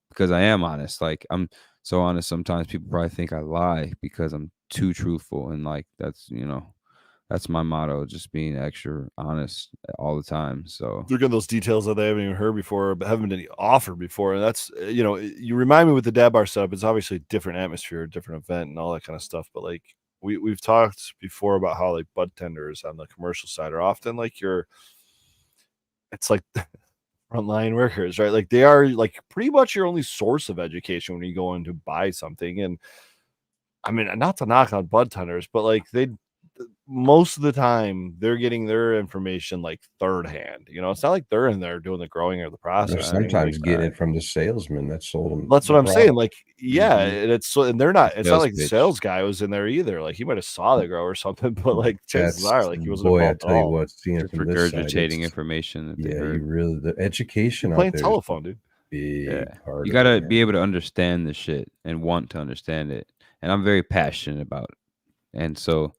because I am honest. Like I'm so honest. Sometimes people probably think I lie because I'm too truthful, and like that's my motto, just being extra honest all the time. So They're getting those details that they haven't even heard before, but haven't been offered before. And that's, you remind me with the Dab Bar setup, it's obviously a different atmosphere, a different event and all that kind of stuff. But like we've talked before about how like bud tenders on the commercial side are often like it's like frontline workers, right? Like they are like pretty much your only source of education when you go in to buy something. And I mean, not to knock on bud tenders, but like most of the time they're getting their information like third hand. It's not like they're in there doing the growing or the They're processing. sometimes Like, getting it from the salesman that sold them. that's what I'm saying. Like, yeah, Mhm. and they're not. It's not Sales like the pitch. sales guy was in there either. Like he might have saw the grow or something, but like chances That's are, like he wasn't boy, I involved at tell you all. what, seeing it Just from this side, regurgitating it's information that they yeah, heard. you really the education You're out playing there is telephone, dude. a big Yeah, part you of it, gotta man. be able to understand the shit and want to understand it, and I'm very passionate about it. And so,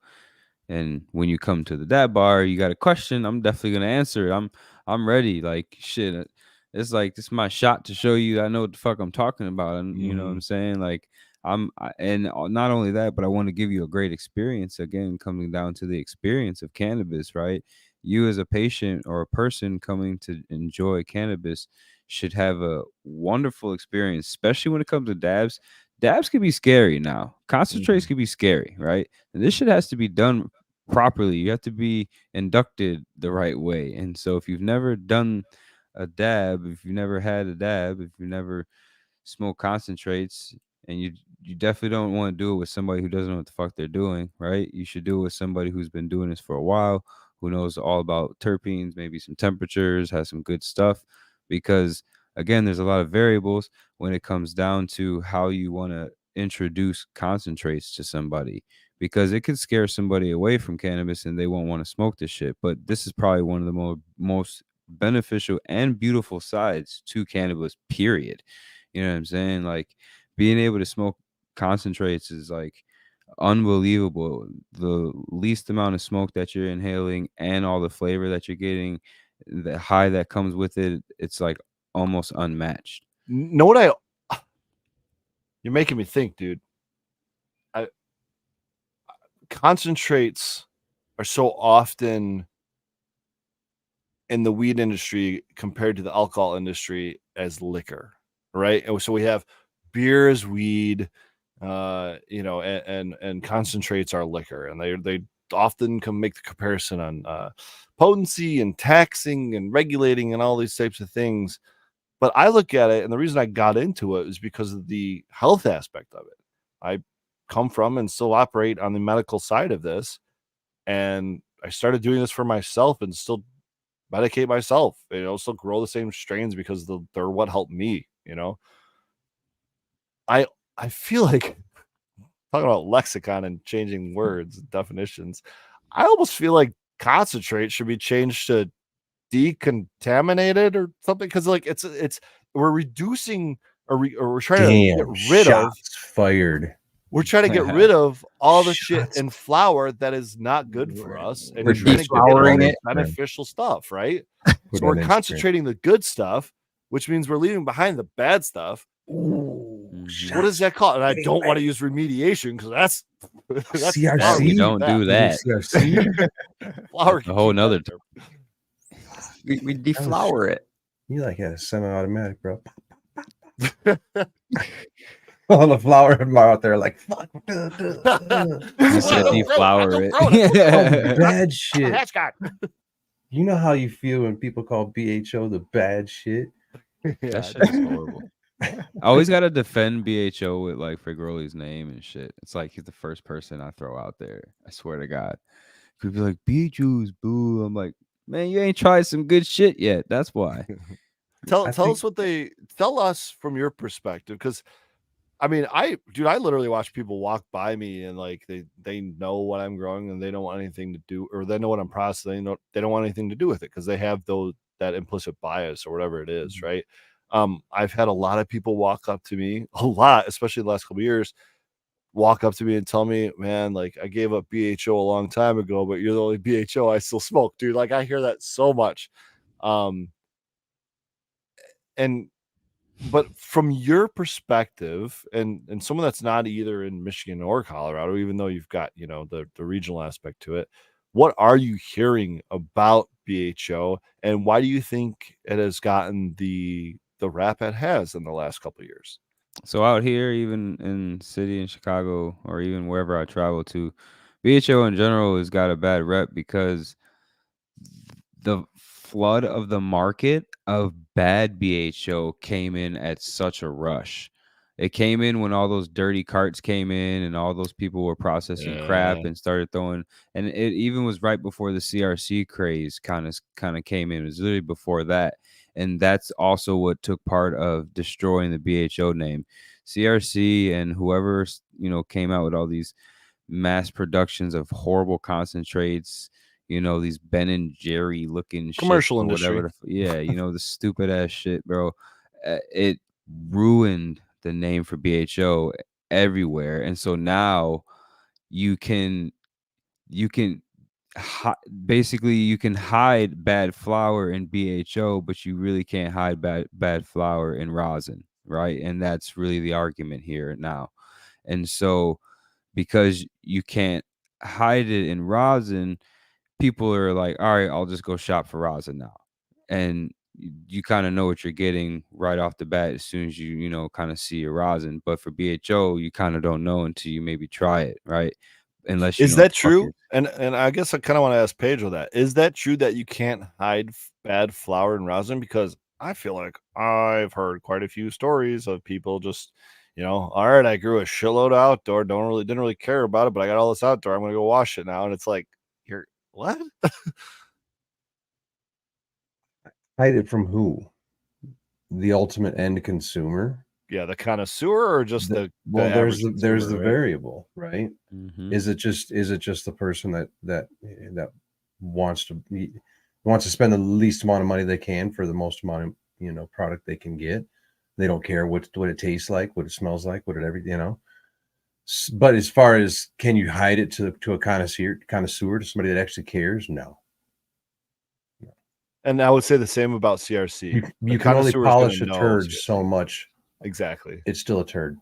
and when you come to the Dab Bar, you got a question, I'm definitely gonna answer it. I'm ready. Like shit, it's like this is my shot to show you I know what the fuck I'm talking about, and you know what I'm saying. Like and not only that, but I want to give you a great experience. Again, coming down to the experience of cannabis, right? You as a patient or a person coming to enjoy cannabis should have a wonderful experience, especially when it comes to dabs. Dabs can be scary now. Concentrates can be scary, right? And this shit has to be done properly. You have to be inducted the right way. And so if you've never done a dab, if you've never had a dab, if you never smoke concentrates, and you definitely don't want to do it with somebody who doesn't know what the fuck they're doing, right? You should do it with somebody who's been doing this for a while, who knows all about terpenes, maybe some temperatures, has some good stuff, because again, there's a lot of variables when it comes down to how you want to introduce concentrates to somebody, because it could scare somebody away from cannabis and they won't want to smoke this shit. But this is probably one of the most beneficial and beautiful sides to cannabis, period. You know what I'm saying? Like being able to smoke concentrates is like unbelievable. The least amount of smoke that you're inhaling and all the flavor that you're getting, the high that comes with it, it's like almost unmatched. Know what you're making me think, dude. Concentrates are so often in the weed industry compared to the alcohol industry as liquor, right? And so we have beer as weed, and concentrates are liquor, and they often can make the comparison on potency and taxing and regulating and all these types of things. But I look at it, and the reason I got into it is because of the health aspect of it. I come from and still operate on the medical side of this, and I started doing this for myself and still medicate myself, still grow the same strains because they're what helped me, I feel like talking about lexicon and changing words, definitions, I almost feel like concentrate should be changed to decontaminated or something, because like it's we're reducing or we're trying to get rid of. Fired. We're trying to get rid of all the shit in flour that is not good for us, and We're trying to get deflowering it. beneficial stuff, right? So we're concentrating the good stuff, which means we're leaving behind the bad stuff. Ooh, what is that called? And I don't want to use remediation because that's CRC. We don't do that. CRC. Flour A whole nother term. We deflower it. You like had a semi-automatic, bro. All the flour out there, like fuck. You said deflower it. Oh, bad shit. You know how you feel when people call BHO the bad shit? That shit is horrible. I always gotta defend BHO with like Figroli's name and shit. It's like he's the first person I throw out there. I swear to God. People be like, BHO's boo. I'm like, man, you ain't tried some good shit yet. That's why. Tell us from your perspective, because I mean, I literally watch people walk by me and like they know what I'm growing and they don't want anything to do, or they know what I'm processing. They don't want anything to do with it because they have that implicit bias or whatever it is, right? I've had a lot of people walk up to me, especially the last couple of years, walk up to me and tell me, man, like I gave up BHO a long time ago, but you're the only BHO I still smoke, dude. Like I hear that so much. But from your perspective, and someone that's not either in Michigan or Colorado, even though you've got, the regional aspect to it, what are you hearing about BHO, and why do you think it has gotten the rap it has in the last couple of years? So out here, even in city in Chicago or even wherever I travel to, BHO in general has got a bad rep because the flood of the market of bad BHO came in at such a rush. It came in when all those dirty carts came in and all those people were processing crap and started throwing, and it even was right before the CRC craze kind of came in. It was literally before that. And that's also what took part of destroying the BHO name. CRC and whoever, came out with all these mass productions of horrible concentrates, these Ben and Jerry looking commercial shit, industry. whatever. The stupid ass shit, bro. It ruined the name for BHO everywhere. And so now you can basically you can hide bad flour in BHO, but you really can't hide bad flour in rosin, right? And that's really the argument here now. And so because you can't hide it in rosin, people are like, all right, I'll just go shop for rosin now. And you kind of know what you're getting right off the bat as soon as you kind of see your rosin. But for BHO, you kind of don't know until you maybe try it, right? Unless is that true? And I guess I kind of want to ask Paige with that. Is that true that you can't hide bad flour and rosin? Because I feel like I've heard quite a few stories of people just, all right, I grew a shitload outdoor, didn't really care about it, but I got all this outdoor, I'm gonna go wash it now. And it's like, you're what? Hide it from who? The ultimate end consumer? Yeah, the connoisseur, or just there's the variable, right? Mm-hmm. Is it just the person that wants to spend the least amount of money they can for the most amount of product they can get? They don't care what it tastes like, what it smells like, what it everything, But as far as can you hide it to a connoisseur, to somebody that actually cares? No. And I would say the same about CRC. You can only polish a turd so much. Exactly. It's still a turd.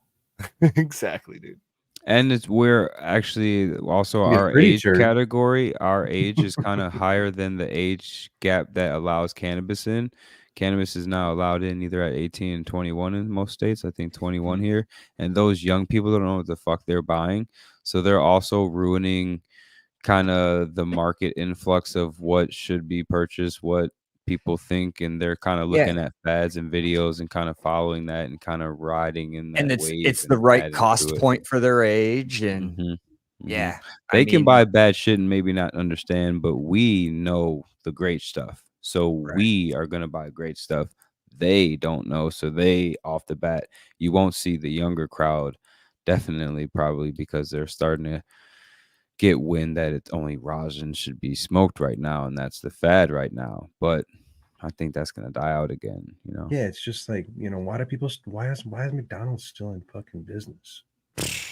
Exactly, dude. And we're actually also You get our pretty age turd. category. Our age is kind of higher than the age gap that allows cannabis in. Cannabis is now allowed in either at 18 and 21 in most states. I think 21 here. And those young people don't know what the fuck they're buying. So they're also ruining kind of the market influx of what should be purchased, what people think, and they're kind of Yeah. looking at fads and videos and kind of following that and kind of riding in that And wave it's the and right adding cost to it. point for their age. And Mhm. yeah, They I can mean, buy bad shit and maybe not understand, but we know the great stuff. So Right. we are going to buy great stuff. They don't know. So they, off the bat, you won't see the younger crowd, definitely, probably because they're starting to get wind that it's only rosin should be smoked right now. And that's the fad right now. But I think that's going to die out again, you know? Yeah, it's just like, why is McDonald's still in fucking business?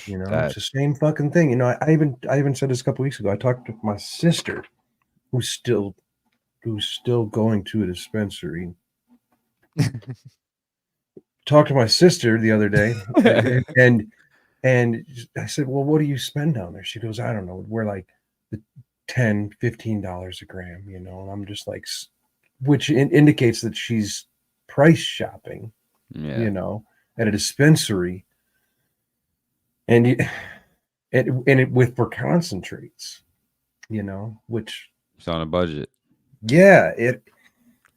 You know, it's the same fucking thing. You know, I even said this a couple weeks ago. I talked to my sister, who's still going to a dispensary. Talked to my sister the other day, and I said, "Well, what do you spend down there?" She goes, "I don't know. We're like the $10-15 a gram, you know." And I'm just like, which indicates that she's price shopping, Yeah. you know, at a dispensary, and for concentrates, you know, which It's on a budget. yeah,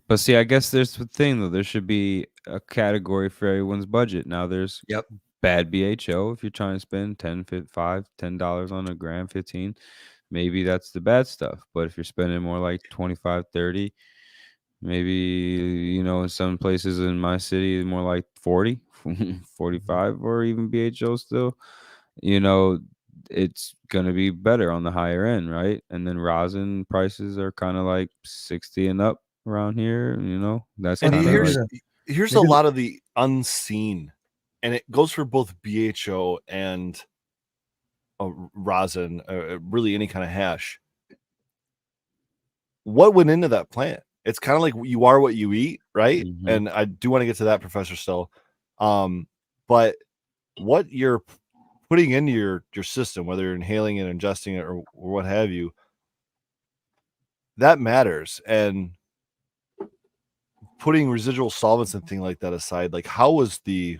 But see, I guess there's the thing though. There should be a category for everyone's budget. Now there's Yep. bad BHO. If you're trying to spend $10 on a gram, 15, maybe that's the bad stuff. But if you're spending more like 25, 30, maybe, you know, in some places in my city, more like 40, 45, or even BHO still, you know, it's going to be better on the higher end, right? And then rosin prices are kind of like 60 and up around here, you know. That's And kind of like here's a maybe lot of the unseen, and it goes for both BHO and rosin, really any kind of hash. What went into that plant? It's kind of like you are what you eat, right? Mhm. And I do want to get to that, Professor, still. But what you're putting into your system, whether you're inhaling it, ingesting it, or what have you, that matters. And putting residual solvents and things like that aside, like how was the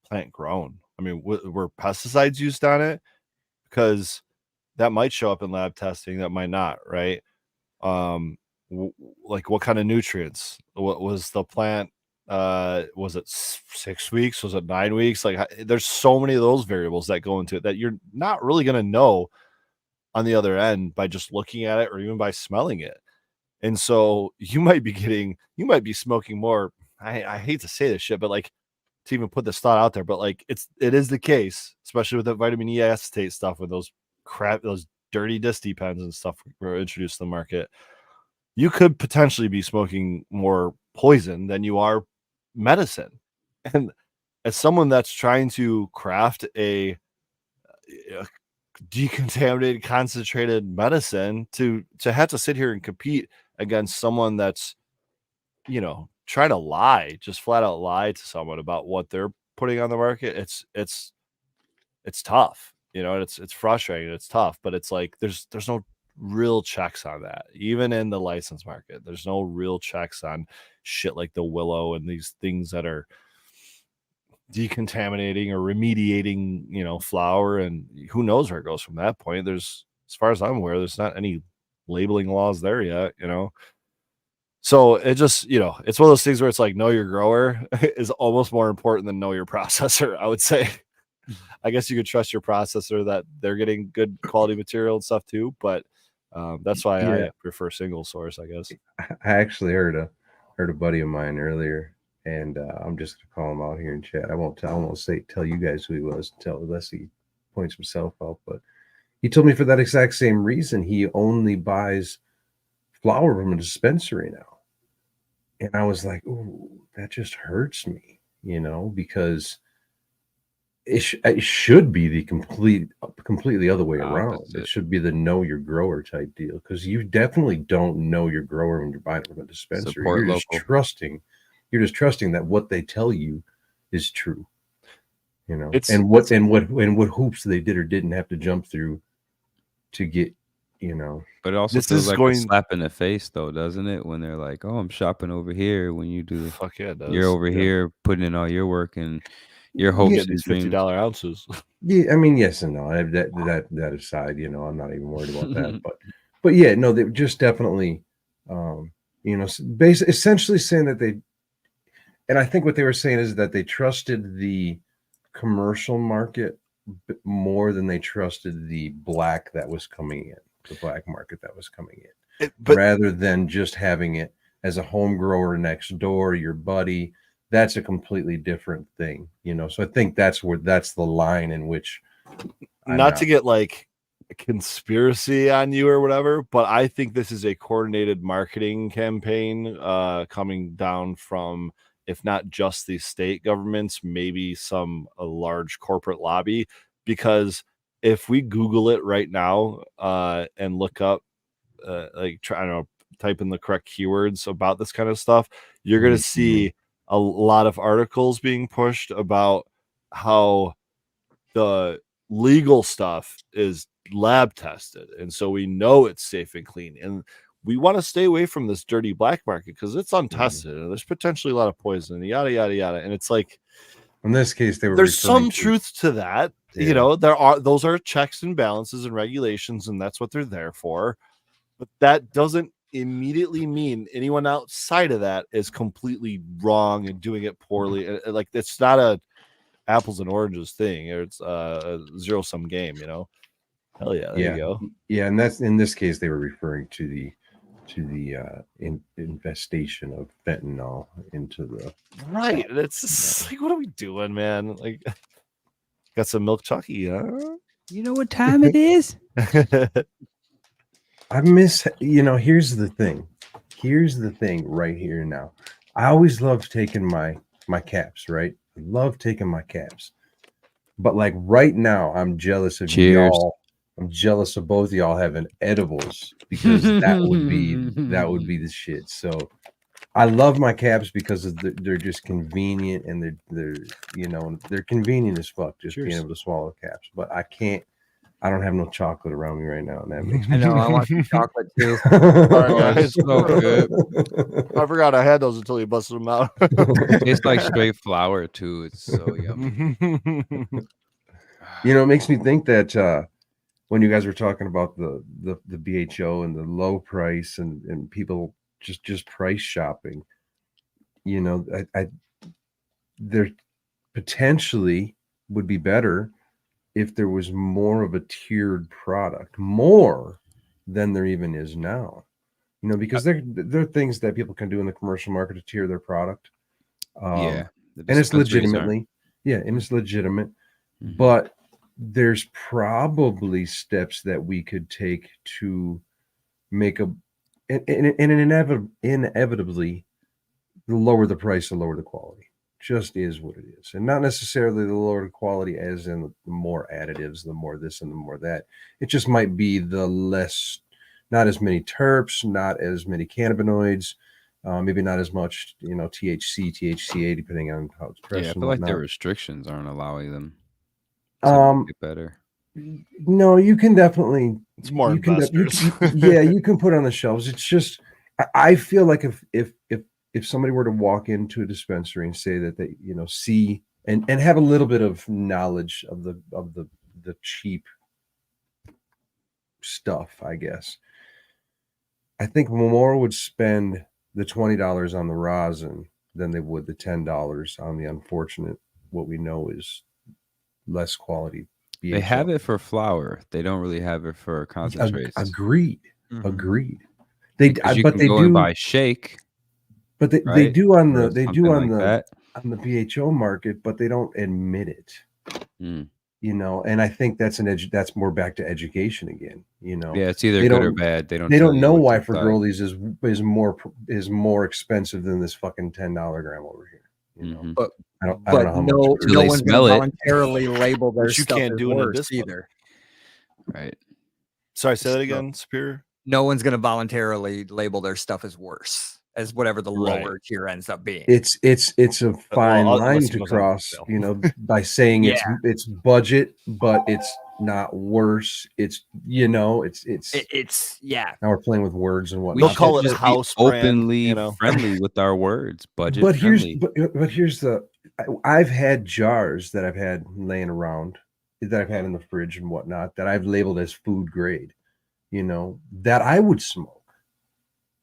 plant grown? I mean, were pesticides used on it? Because that might show up in lab testing, that might not, right? Like what kind of nutrients? What was the plant? Was it 6 weeks? Was it 9 weeks? Like there's so many of those variables that go into it that you're not really going to know on the other end by just looking at it or even by smelling it. And so you might be smoking more. I hate to say this shit, but like to even put this thought out there, but like it is the case, especially with the vitamin E acetate stuff, with those dirty disty pens and stuff were introduced to the market. You could potentially be smoking more poison than you are medicine. And as someone that's trying to craft a decontaminated, concentrated medicine, to have to sit here and compete against someone that's, you know, trying to lie, just flat out lie to someone about what they're putting on the market, it's tough, you know, and it's frustrating, it's tough, but it's like there's no real checks on that. Even in the license market, there's no real checks on shit like the willow and these things that are decontaminating or remediating, you know, flour, and who knows where it goes from that point. There's, as far as I'm aware, there's not any labeling laws there yet, you know. So it just, you know, it's one of those things where it's like know your grower is almost more important than know your processor, I would say. I guess you could trust your processor that they're getting good quality material and stuff too, but that's why Yeah. I prefer single source, I guess. I actually heard a buddy of mine earlier, and I'm just gonna call him out here in chat. I won't tell you guys who he was unless he points himself out. But he told me for that exact same reason he only buys flour from a dispensary now, and I was like, "Ooh, that just hurts me," you know, because it should be the completely other way around. It Opposite. should be the know your grower type deal, because you definitely don't know your grower when you're buying from a dispensary. Support You're local. just trusting that what they tell you is true. You know, It's- and what hoops they did or didn't have to jump through to get, you know. But it also This feels is like going- a slap in the face, though, doesn't it? When they're like, "Oh, I'm shopping over here," when you do, fuck yeah, it does. you're over Yeah. here putting in all your work and your Yeah, hopes Get and these dreams. $50 ounces. Yeah, I mean, yes and no. That aside, you know, I'm not even worried about that. But yeah, no, they just definitely, you know, essentially saying that they, and I think what they were saying is that they trusted the commercial market more than they trusted the black that was coming in, the black market that was coming in, rather than just having it as a home grower next door, your buddy. That's a completely different thing, you know. So I think that's the line in which, not to get like a conspiracy on you or whatever, but I think this is a coordinated marketing campaign coming down from, if not just the state governments, maybe a large corporate lobby. Because if we Google it right now and look up, I don't know, type in the correct keywords about this kind of stuff, you're going to see a lot of articles being pushed about how the legal stuff is lab tested, and so we know it's safe and clean, and we want to stay away from this dirty black market because it's untested and there's potentially a lot of poison and yada yada yada. And it's like, in this case, there's some truth to that. Yeah. You know, those are checks and balances and regulations, and that's what they're there for. But that doesn't immediately mean anyone outside of that is completely wrong and doing it poorly. Like, it's not a apples and oranges thing. It's a zero-sum game, you know. Hell yeah, there you go. Yeah, and that's, in this case, they were referring to the infestation of fentanyl into the right. And it's just like, what are we doing, man? Like, got some milk chucky, huh? You know what time it is? I miss, you know, here's the thing right here now. I always loved taking my caps, right? I love taking my caps. But like right now, I'm jealous of y'all. I'm jealous of both of y'all having edibles, because that would be the shit. So I love my caps because they're just convenient, and they're you know, they're convenient as fuck, just being able to swallow caps. But I don't have no chocolate around me right now, and that makes me I know, I want some chocolate too. It's so good. I forgot I had those until you busted them out. It's like straight flour too. It's so yummy. You know, it makes me think that when you guys were talking about the BHO and the low price and people just price shopping, you know, I there potentially would be better if there was more of a tiered product, more than there even is now. You know, because there are things that people can do in the commercial market to tier their product. Yeah, and it's legitimately, and it's legitimate, but there's probably steps that we could take to make inevitably, the lower the price, the lower the quality. Just is what it is. And not necessarily the lower the quality as in the more additives, the more this and the more that. It just might be the less, not as many terps, not as many cannabinoids, maybe not as much, you know, THC, THCA, depending on how it's pressed. Yeah, I feel like their restrictions aren't allowing them to make it better. No, you can definitely, it's more you investors. you can put it on the shelves. It's just, I feel like if somebody were to walk into a dispensary and say that they, you know, see and have a little bit of knowledge of the cheap stuff, I guess, I think more would spend the $20 on the rosin than they would the $10 on the unfortunate, what we know is less quality BHO. They have it for flour. They don't really have it for concentrates. Agreed. They go and buy shake. But they right? do on Or the that. on the BHO market, but they don't admit it. You know, and I think that's that's more back to education again. You know, yeah, it's either good or bad. They don't know why Fagroli's is more expensive than this fucking $10 gram over here. You know, but I don't know how much. No one's going to voluntarily label their Which you stuff can't as do in a worse dispo. either. Right. Sorry, say that again, Superior. No one's going to voluntarily label their stuff as worse. as whatever the Right. lower tier ends up being. It's a fine line unless it to goes on cross, sale. you know, by saying Yeah. it's budget, but it's not worse. It's, you know, it's Yeah. now we're playing with words and We whatnot. They'll call should it just be house brand, openly you know. friendly with our words, budget But friendly. here's the I've had jars that I've had laying around that I've had in the fridge and whatnot that I've labeled as food grade, you know, that I would smoke.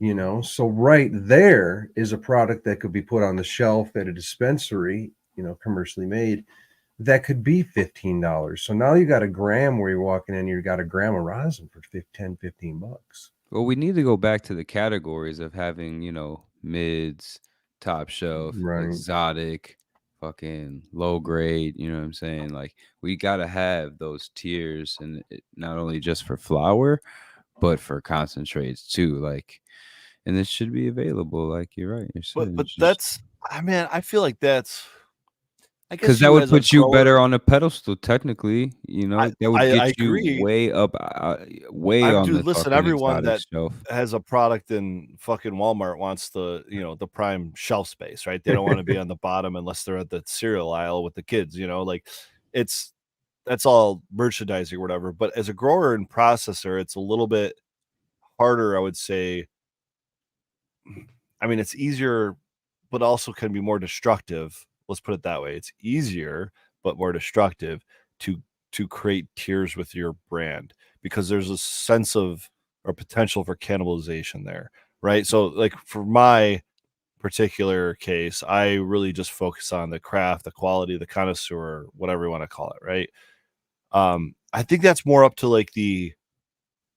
You know, so right there is a product that could be put on the shelf at a dispensary, you know, commercially made, that could be $15. So now you got a gram where you're walking in, you got a gram of rosin for 10, 15 bucks. Well, we need to go back to the categories of having, you know, mids, top shelf, Right. exotic, fucking low grade. You know what I'm saying? Like, we got to have those tiers, and not only just for flour, but for concentrates too. Like, and this should be available. Like, you're right. You're saying, But that's, I mean, I feel like that's, I guess because that you would as a put you grower- better on a pedestal. Technically, you know, that would I get you agree. way up, way on Dude, the listen, fucking everyone exotic that shelf. has a product in fucking Walmart wants the, you know, the prime shelf space, right? They don't want to be on the bottom unless they're at the cereal aisle with the kids, you know, like that's all merchandising or whatever. But as a grower and processor, it's a little bit harder, I would say. I mean, it's easier, but also can be more destructive. Let's put it that way. It's easier, but more destructive to create tiers with your brand because there's a sense of or potential for cannibalization there, right? So, like for my particular case, I really just focus on the craft, the quality, the connoisseur, whatever you want to call it, right? I think that's more up to like the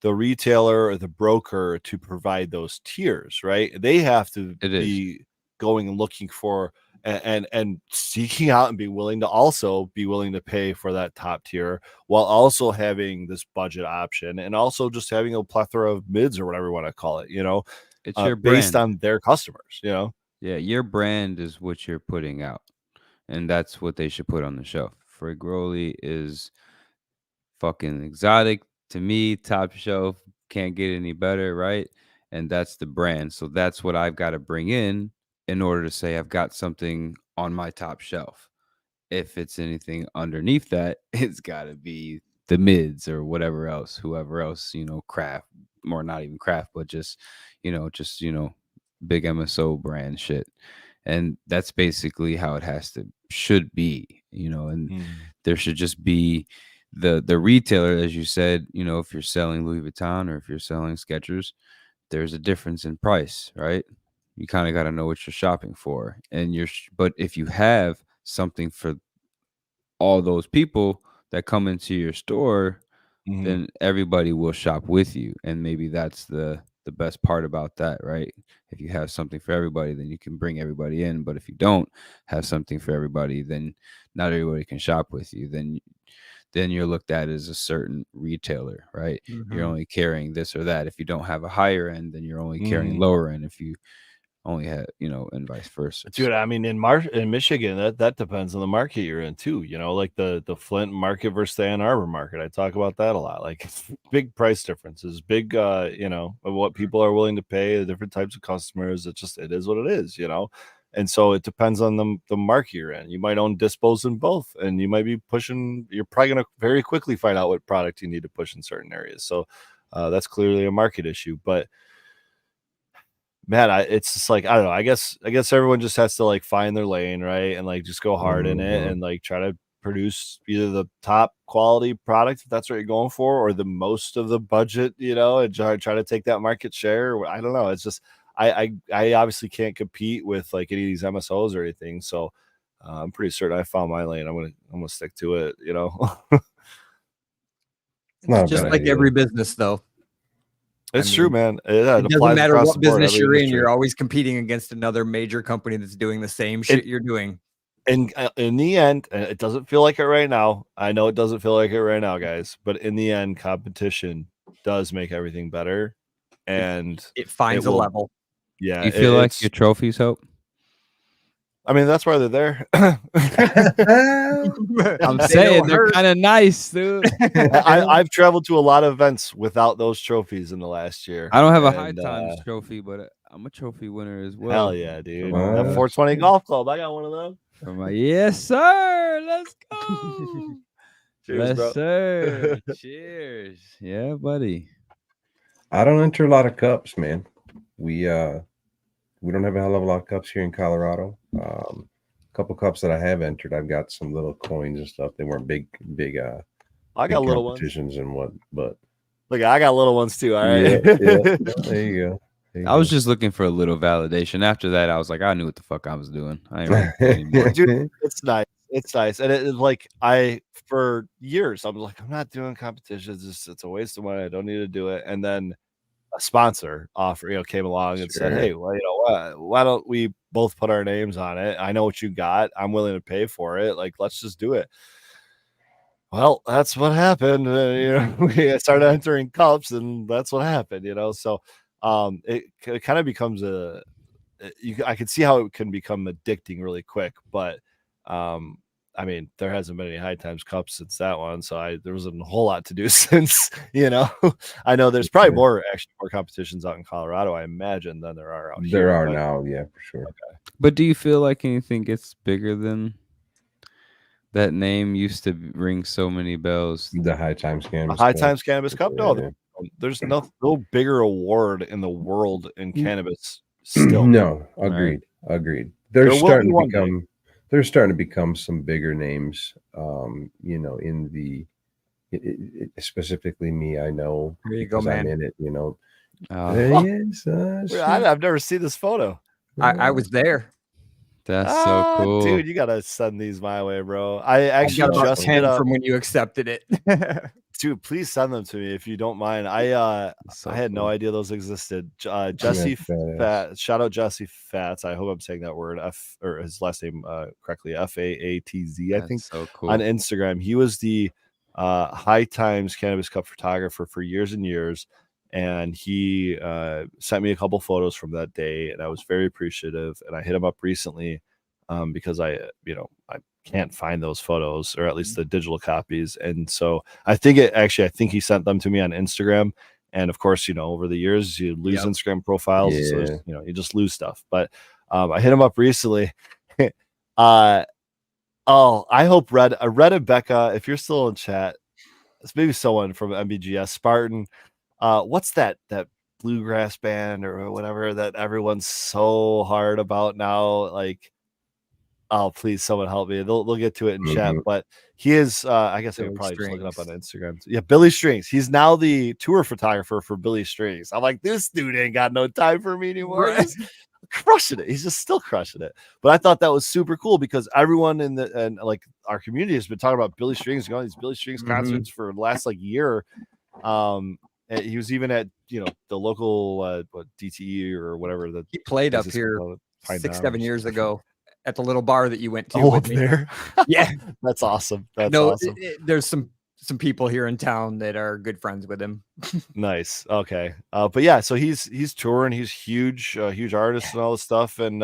retailer or the broker to provide those tiers, right? They have to It is. be going and looking for and seeking out and be willing to pay for that top tier while also having this budget option and also just having a plethora of mids or whatever you want to call it, you know, It's your based brand. on their customers, you know. Yeah, your brand is what you're putting out, and that's what they should put on the shelf. Frigroli is fucking exotic to me, top shelf, can't get any better, right? And that's the brand. So that's what I've got to bring in order to say I've got something on my top shelf. If it's anything underneath that, it's got to be the mids or whatever else, whoever else, you know, craft, or not even craft, but just big MSO brand shit. And that's basically how it should be, you know, and there should just be the retailer, as you said, you know, if you're selling Louis Vuitton or if you're selling Skechers, there's a difference in price, right? You kind of got to know what you're shopping for. And but if you have something for all those people that come into your store, then everybody will shop with you. And maybe that's the best part about that, right? If you have something for everybody, then you can bring everybody in. But if you don't have something for everybody, then not everybody can shop with you. Then you're looked at as a certain retailer, right? You're only carrying this or that. If you don't have a higher end, then you're only carrying lower end. If you only have, you know, and vice versa. Dude, I mean, in Michigan, that depends on the market you're in too. You know, like the Flint market versus the Ann Arbor market. I talk about that a lot. Like big price differences, big, you know, of what people are willing to pay, the different types of customers. It is what it is, you know. And so it depends on the market you're in. You might own dispos in both, and you might be pushing. You're probably going to very quickly find out what product you need to push in certain areas. So that's clearly a market issue, but. Man, it's just like I don't know. I guess everyone just has to like find their lane, right, and like just go hard in it and like try to produce either the top quality product if that's what you're going for, or the most of the budget, you know, and try to take that market share. I don't know. It's just I obviously can't compete with like any of these MSOs or anything, so I'm pretty certain I found my lane. I'm gonna stick to it, you know. Not a Just bad like idea. every business, though. It's true, man. Yeah, It doesn't matter what business you're in, you're always competing against another major company that's doing the same shit you're doing. And in the end, it doesn't feel like it right now. I know it doesn't feel like it right now, guys, but in the end, competition does make everything better, and it finds a level. Do Yeah, you feel like your trophies help? I mean, that's why they're there. I'm saying they're kind of nice, dude. I've traveled to a lot of events without those trophies in the last year. I don't have a high times trophy, but I'm a trophy winner as well. Hell yeah, dude. my- That 420 golf club. I got one of them. From my yes, sir. Let's go. Cheers, yes, bro. sir. Cheers. Yeah, buddy. I don't enter a lot of cups, man. We don't have a hell of a lot of cups here in Colorado. A couple cups that I have entered, I've got some little coins and stuff. They weren't big I got little ones. competitions and what, but Look, I got little ones too. All right. yeah, there you go. I was just looking for a little validation. After that, I was like, I knew what the fuck I was doing. I ain't really anymore. Dude, it's nice. It's nice. And it's like for years, I was like, I'm not doing competitions. It's a waste of money. I don't need to do it. And then a sponsor came along and said, hey, well, why don't we both put our names on it? I know what you got. I'm willing to pay for it. Like, let's just do it. Well, that's what happened. We started entering cups, and that's what happened. So it kind of becomes I can see how it can become addicting really quick, but I mean, there hasn't been any High Times Cups since that one, so there wasn't a whole lot to do since. I know there's probably more competitions out in Colorado, I imagine, than there are out here. There are now, yeah, for sure. Okay. But do you feel like anything gets bigger than that name used to ring so many bells? The High Times Cannabis High Times Cannabis Cup? No, Yeah. there's no bigger award in the world in cannabis still. No, agreed. There's starting to become some bigger names, in the specifically me. I know There you go, because I'm man. in it. Oh, I've never seen this photo. I was there. that's so cool. Dude, you gotta send these my way, bro. I actually got about just 10 from when you accepted it. dude, please send them to me if you don't mind. I had no idea those existed. Jesse Fat, shout out Jesse Fats. I hope I'm saying that word or his last name correctly. FAATZ, I think. So cool. On Instagram. He was the High Times Cannabis Cup photographer for years and years. And he sent me a couple photos from that day, and I was very appreciative. And I hit him up recently because I can't find those photos, or at least the digital copies. And so I think he sent them to me on Instagram. And of course, over the years you lose Instagram profiles, so you just lose stuff. But I hit him up recently. I hope Red and Becca, if you're still in chat, it's maybe someone from MBGS, Spartan. What's that bluegrass band or whatever that everyone's so hard about now? Like, oh, please, someone help me. They'll get to it in chat. But he is, I guess I could probably just look it up on Instagram. Yeah, Billy Strings. He's now the tour photographer for Billy Strings. I'm like, this dude ain't got no time for me anymore. He's crushing it. He's just still crushing it. But I thought that was super cool because everyone and our community has been talking about Billy Strings, going to these Billy Strings concerts for the last year. He was even at the local DTE or whatever that he played up here 6-7 years ago at the little bar that you went to. Up there. Yeah, that's awesome. That's awesome. There's some people here in town that are good friends with him. Nice. Okay. But yeah, so he's touring. He's huge artist and all this stuff. And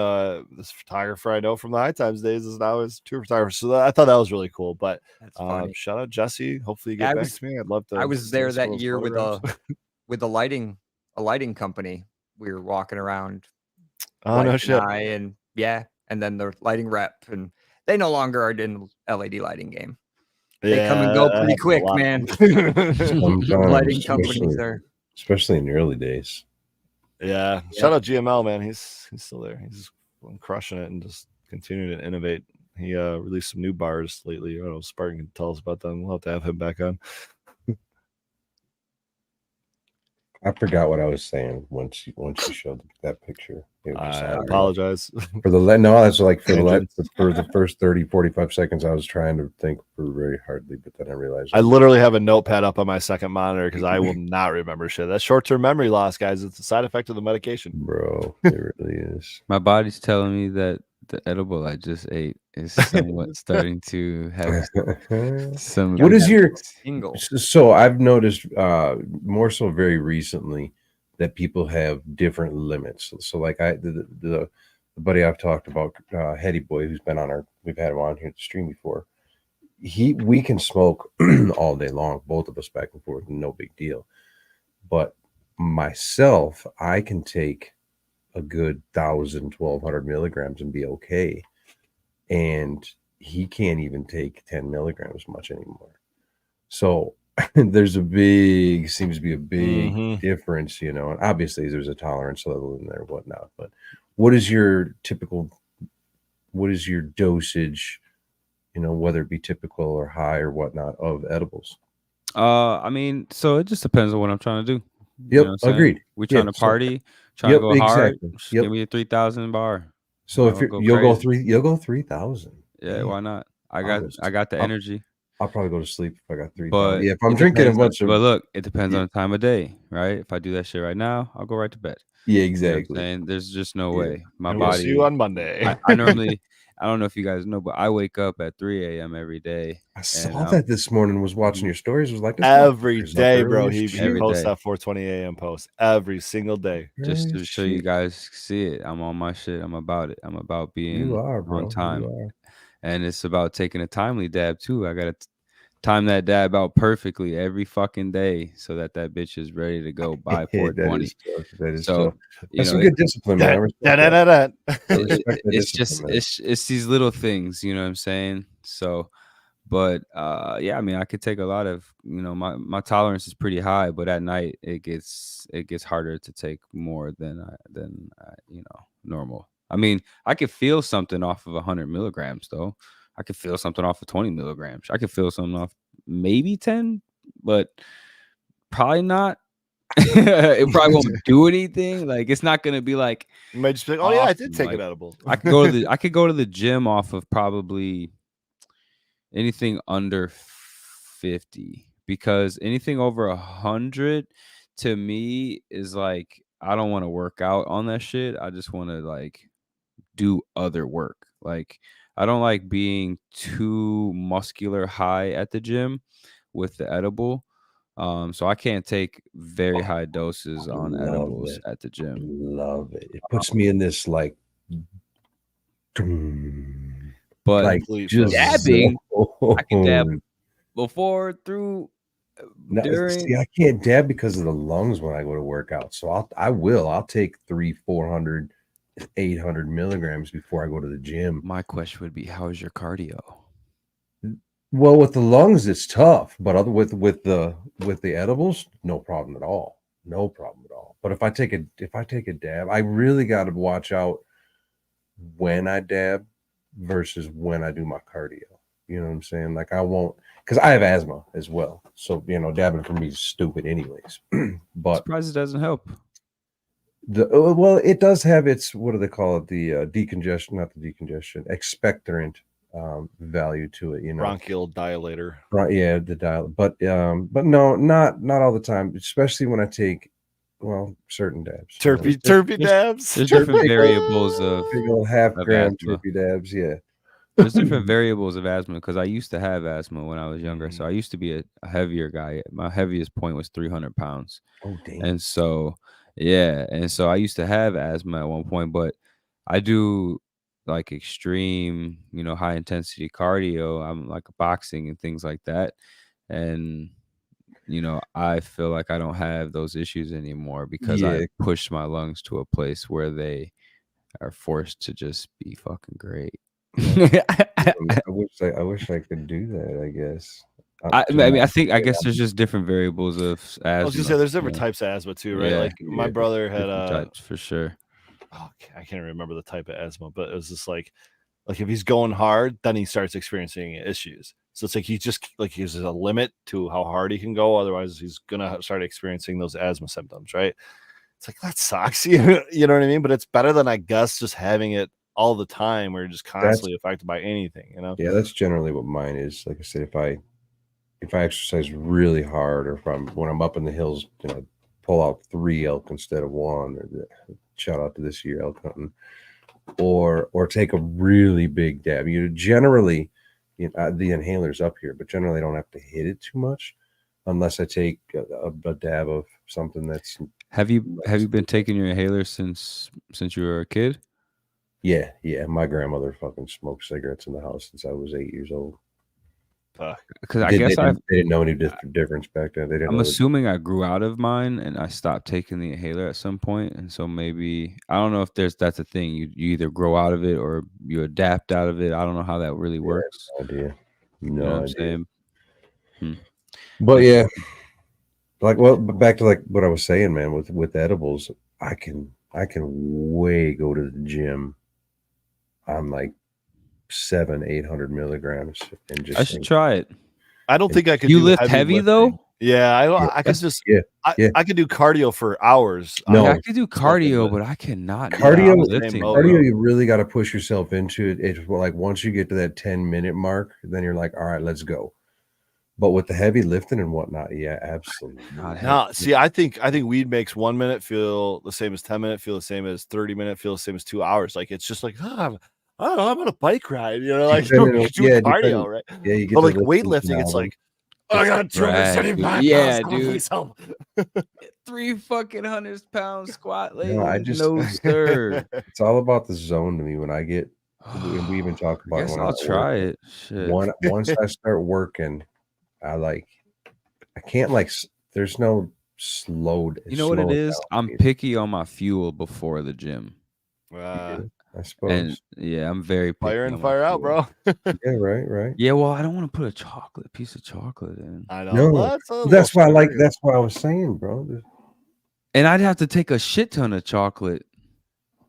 this photographer I know from the High Times days is now his tour photographer. So I thought that was really cool. But shout out Jesse. Hopefully you get back to me. I'd love to. I was there that year with a lighting company. We were walking around. Oh no shit. And then the lighting rep, and they no longer are in LED lighting game. They come and go pretty quick, man. Lighting companies there, especially in the early days. Yeah. Shout out GML, man. He's still there. He's crushing it and just continuing to innovate. He released some new bars lately. I don't know if Spartan can tell us about them. We'll have to have him back on. I forgot what I was saying once you showed that picture. I apologize for the first 30-45 seconds. I was trying to think very hardly, but then I realized I literally have a notepad up on my second monitor because I will not remember shit. That's short-term memory loss, guys. It's a side effect of the medication, bro. It really is. My body's telling me that the edible I just ate is somewhat starting to have some. What is your single? So I've noticed more so very recently that people have different limits. So like the buddy I've talked about, Heady Boy, who's been on we've had him on here to stream before. We can smoke all day long, both of us back and forth, no big deal. But myself, I can take a good 1,000-1,200 milligrams and be okay, and he can't even take 10 milligrams much anymore. So there's seems to be a big difference, and obviously there's a tolerance level in there, whatnot. But what is your dosage, whether it be typical or high or whatnot of edibles? I mean, so it just depends on what I'm trying to do. Yep, agreed. We're trying to party, trying to go hard. Just give me a 3,000 bar. So if you'll go 3,000. Yeah, why not? I got the energy. I'll probably go to sleep if I got 3,000. But yeah, if I'm drinking a bunch of. But look, it depends on the time of day, right? If I do that shit right now, I'll go right to bed. Yeah, exactly. And there's just no way. My and body. We'll see you on Monday. I normally, I don't know if you guys know, but I wake up at 3 a.m. every day. I saw that this morning. Was watching your stories. Was like every day, bro. He posts day. that 4:20 a.m. post every single day. Just to show you guys see it. I'm on my shit. I'm about it. I'm about being on time. And it's about taking a timely dab too. I gotta time that dab out perfectly every fucking day so that bitch is ready to go by 4:20. That is so. That's some good discipline, man. It's these little things, you know what I'm saying? So, but yeah, I mean, I could take a lot of, my tolerance is pretty high, but at night it gets harder to take more than normal. I mean, I could feel something off of 100 milligrams though. I could feel something off of 20 milligrams. I could feel something off maybe 10, but probably not. It probably won't do anything. Like, it's not gonna be like. You might just be like, oh yeah, I did take an edible. I could go to the gym off of probably anything under 50, because anything over 100 to me is like, I don't want to work out on that shit. I just want to like do other work. Like, I don't like being too muscular high at the gym with the edible. So I can't take very high doses on edibles at the gym. Love it. It puts me in this like. But like just dabbing, I can dab before, through, during. See, I can't dab because of the lungs when I go to work out. So I'll take 300-400, 800 milligrams before I go to the gym. My question would be, how is your cardio? Well, with the lungs, it's tough, but with the edibles, no problem at all. No problem at all. But if I take a dab, I really got to watch out when I dab versus when I do my cardio. You know what I'm saying? Like, I won't, because I have asthma as well. So, dabbing for me is stupid anyways. But surprised it doesn't help. Well, it does have its, what do they call it? The decongestion, not the decongestion, expectorant value to it, bronchial dilator. Right, yeah, the dial. But no, not all the time, especially when I take certain dabs. Terpy dabs. There's different variables of half-gram terpy dabs. Yeah, there's different variables of asthma, because I used to have asthma when I was younger. So I used to be a heavier guy. My heaviest point was 300 pounds. Oh, damn. And so, yeah, I used to have asthma at one point, but I do like extreme, high intensity cardio. I'm like boxing and things like that. And I feel like I don't have those issues anymore because I pushed my lungs to a place where they are forced to just be fucking great. I wish I could do that, I guess. I guess there's just different variables of asthma. I was gonna say there's different types of asthma too, right? Like my brother had types for sure. Oh, I can't remember the type of asthma, but it was just like if he's going hard, then he starts experiencing issues. So it's like he's a limit to how hard he can go. Otherwise, he's gonna start experiencing those asthma symptoms, right? It's like, that sucks. You know what I mean? But it's better than, I guess, just having it all the time where you're just constantly affected by anything, Yeah, that's generally what mine is. Like I said, if I exercise really hard, or when I'm up in the hills, pull out 3 elk instead of 1, or shout out to this year elk hunting, or take a really big dab. Generally, the inhaler's up here, but generally I don't have to hit it too much unless I take a dab of something that's. Have you been taking your inhaler since you were a kid? Yeah. My grandmother fucking smoked cigarettes in the house since I was 8 years old. because I They guess didn't know any difference back then. They didn't I'm know assuming I grew out of mine and I stopped taking the inhaler at some point, and so maybe I don't know if that's a thing. You either grow out of it or you adapt out of it. I don't know how that really works. no idea. You know No what I'm idea. saying? But yeah, but back to like what I was saying, man. With edibles, I can way go to the gym on like 700-800 milligrams and just I should try it. I don't think I could You do lift heavy lifting. though? Yeah, I could That's- just yeah. I could do cardio for hours. No. Yeah, I could do smoking, cardio, but- but I cannot do Cardio- heavy I'm the same lifting. boat. bro. Cardio, you really got to push yourself into it. It's like once you get to that 10-minute mark, then you're like, all right, let's go. But with the heavy lifting and whatnot, yeah, absolutely. Not No, see, I think weed makes 1 minute feel the same as 10 minute, feel the same as 30 minute, feel the same as 2 hours. Like it's just like I don't know, I'm on a bike ride, you know, like Depending you're on- doing yeah, cardio, depending- right? Yeah, you get But to like lift weightlifting, an it's album. like I got It's drag, 275 dude. Yeah, pounds. Come on, dude. please help. 3 fucking 100-pound squat, No, I just- no sir. It's all about the zone to me when I get. We even talk about I it guess when I'll I'm at try work. it. Shit. Once I start working, I can't there's no slowed. You know what it slowing is? down I'm speed. picky on my fuel before the gym. I suppose. And yeah, I'm very picky. Fire in, on my fire out, fuel. bro. Yeah, right. Yeah, well, I don't want to put a piece of chocolate in. I know. No, Well, that's why I like. sugar. That's what I was saying, bro. And I'd have to take a shit ton of chocolate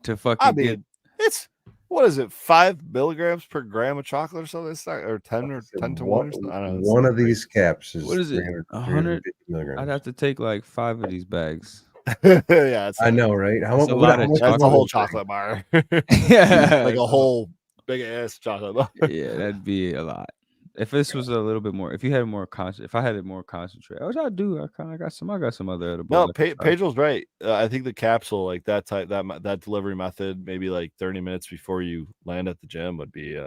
to fucking I get. mean, it's what is it? 5 milligrams per gram of chocolate or something? It's not, or 10 or 10 to 1 or something. I don't know. It's One like of these caps is What is it? 300, 100? 350 milligrams. I'd have to take like 5 of these bags. yeah, it's I know, right? That's a lot of much that's is a whole this thing? chocolate bar. Yeah, like a whole big ass chocolate bar. Yeah, that'd be a lot. If this was a little bit more, if you had more if I had it more concentrated, which I do, I got some other edibles. No, I could try. Pedro's right. I think the capsule, like that type, that delivery method, maybe like 30 minutes before you land at the gym would be.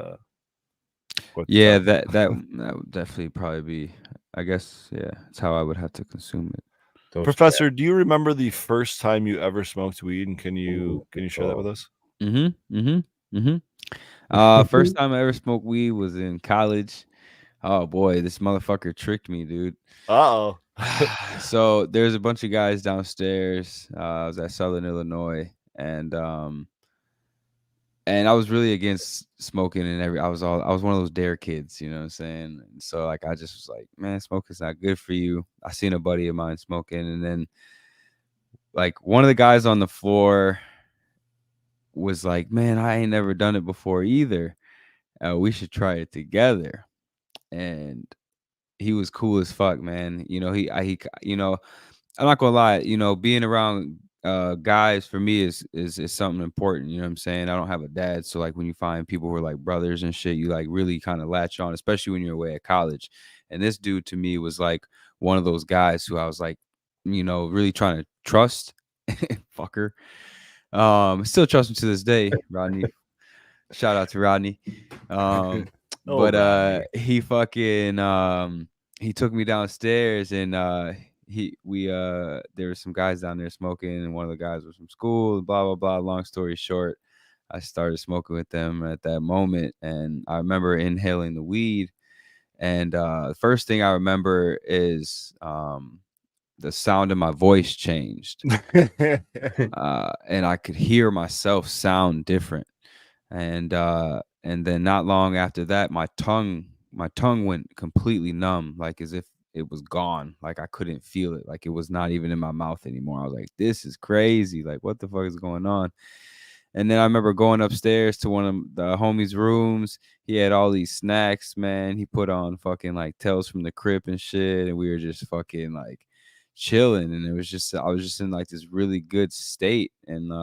Yeah, that would definitely probably be. I guess it's how I would have to consume it. Those Professor, do you remember the first time you ever smoked weed, and can you share that with us? First time I ever smoked weed was in college. Oh boy, this motherfucker tricked me, dude. Uh-oh. So there's a bunch of guys downstairs. I was at Southern Illinois, and I was really against smoking and I was one of those dare kids, you know what I'm saying? And so like I just was like, man, smoking's not good for you. I seen a buddy of mine smoking, and then like one of the guys on the floor was like, man, I ain't never done it before either. We should try it together. And he was cool as fuck, man. You know, he you know, I'm not gonna lie, you know, being around guys for me is something important, you know what I'm saying? I don't have a dad, so like when you find people who are like brothers and shit, you like really kind of latch on, especially when you're away at college. And this dude to me was like one of those guys who I was like, you know, really trying to trust. Fucker. Still trust him to this day, Rodney. Shout out to Rodney. But he fucking he took me downstairs, and there were some guys down there smoking, and one of the guys was from school, blah blah blah. Long story short, I started smoking with them at that moment, and I remember inhaling the weed, and the first thing I remember is the sound of my voice changed. And I could hear myself sound different. And then not long after that, my tongue went completely numb, like as if it was gone. Like I couldn't feel it. Like it was not even in my mouth anymore. I was like, this is crazy. Like, what the fuck is going on? And then I remember going upstairs to one of the homies' rooms. He had all these snacks, man. He put on fucking like Tales from the Crypt and shit. And we were just fucking like chilling. And I was just in like this really good state. And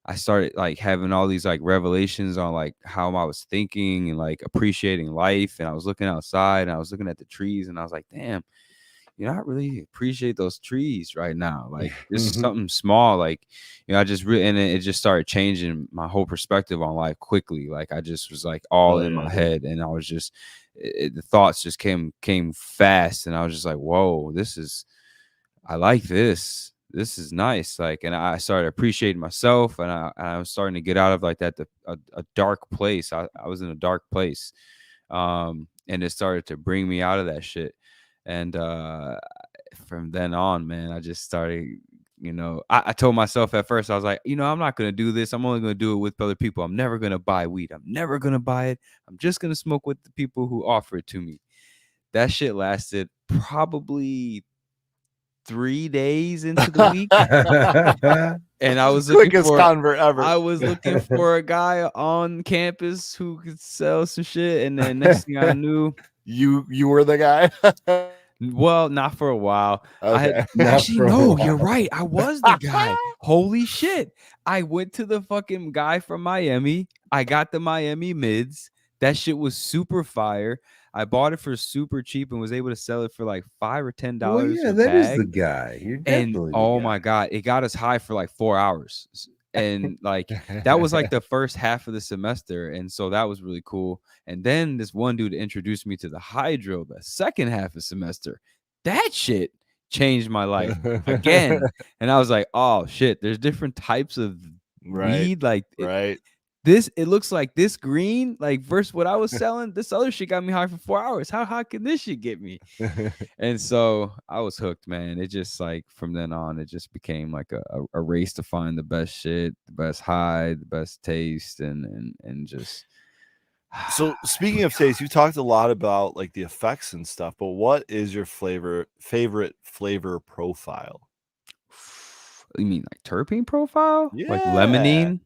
I started like having all these like revelations on like how I was thinking and like appreciating life. And I was looking outside and I was looking at the trees, and I was like, damn, you know, I really appreciate those trees right now. Like this is something small. Like, you know, I just really, and it just started changing my whole perspective on life quickly. Like I just was like all in my head, and I was just, the thoughts just came fast, and I was just like, whoa, I like this. This is nice. Like, and I started appreciating myself, and I was starting to get out of like a dark place. I was in a dark place. and it started to bring me out of that shit. And from then on, man, I just started, you know, I told myself at first, I was like, you know, I'm not going to do this. I'm only going to do it with other people. I'm never going to buy weed. I'm never going to buy it. I'm just going to smoke with the people who offer it to me. That shit lasted probably 3 days into the week. And I was looking Quickest for convert ever. I was looking for a guy on campus who could sell some shit, and then next thing I knew, you were the guy. well, not for a while. I had Okay. Not actually for a no, you're while. right. I was the guy. Holy shit. I went to the fucking guy from Miami. I got the Miami mids. That shit was super fire. I bought it for super cheap and was able to sell it for like $5 or $10 Well, yeah, a that is the bag. guy. You're And definitely the oh guy. my god, it got us high for like 4 hours. And like that was like the first half of the semester, and so that was really cool. And then this one dude introduced me to the hydro the second half of semester. That shit changed my life again. And I was like, oh shit, there's different types of Right. weed. Like Right. it looks like this green, like versus what I was selling. This other shit got me high for 4 hours. How high can this shit get me? And so I was hooked, man. It just like from then on, it just became like a race to find the best shit, the best high, the best taste, and just. So speaking of taste, you talked a lot about like the effects and stuff, but what is your favorite flavor profile? You mean like terpene profile? Like Yeah. lemonine?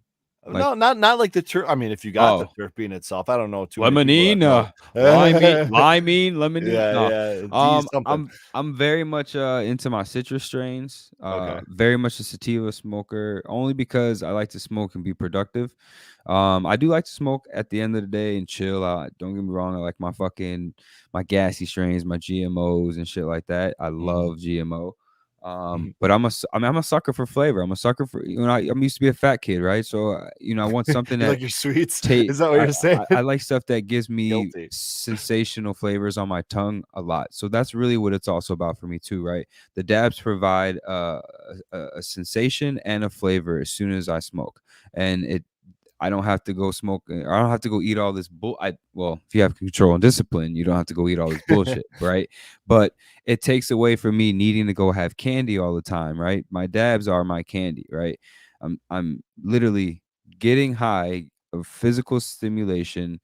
No, not like the I mean, if you got the Oh. terpene itself, I don't know too many people Lemonine, that know. limeine, lemonine. Yeah, No. yeah. D something. I'm very much into my citrus strains. Okay. Very much a sativa smoker, only because I like to smoke and be productive. I do like to smoke at the end of the day and chill. Don't get me wrong, I like my gassy strains, my GMOs and shit like that. I love GMO. But I'm a sucker for flavor. I'm a sucker for, you know, I'm used to be a fat kid, right? So you know, I want something You that like your sweets? Is that what you're saying? I like stuff that gives me Guilty. sensational flavors on my tongue a lot. So that's really what it's also about for me too, right? The dabs provide a sensation and a flavor as soon as I smoke, and I don't have to go smoke. I don't have to go eat all this well, if you have control and discipline, you don't have to go eat all this bullshit, right? But it takes away from me needing to go have candy all the time, right? My dabs are my candy, right? I'm literally getting high of physical stimulation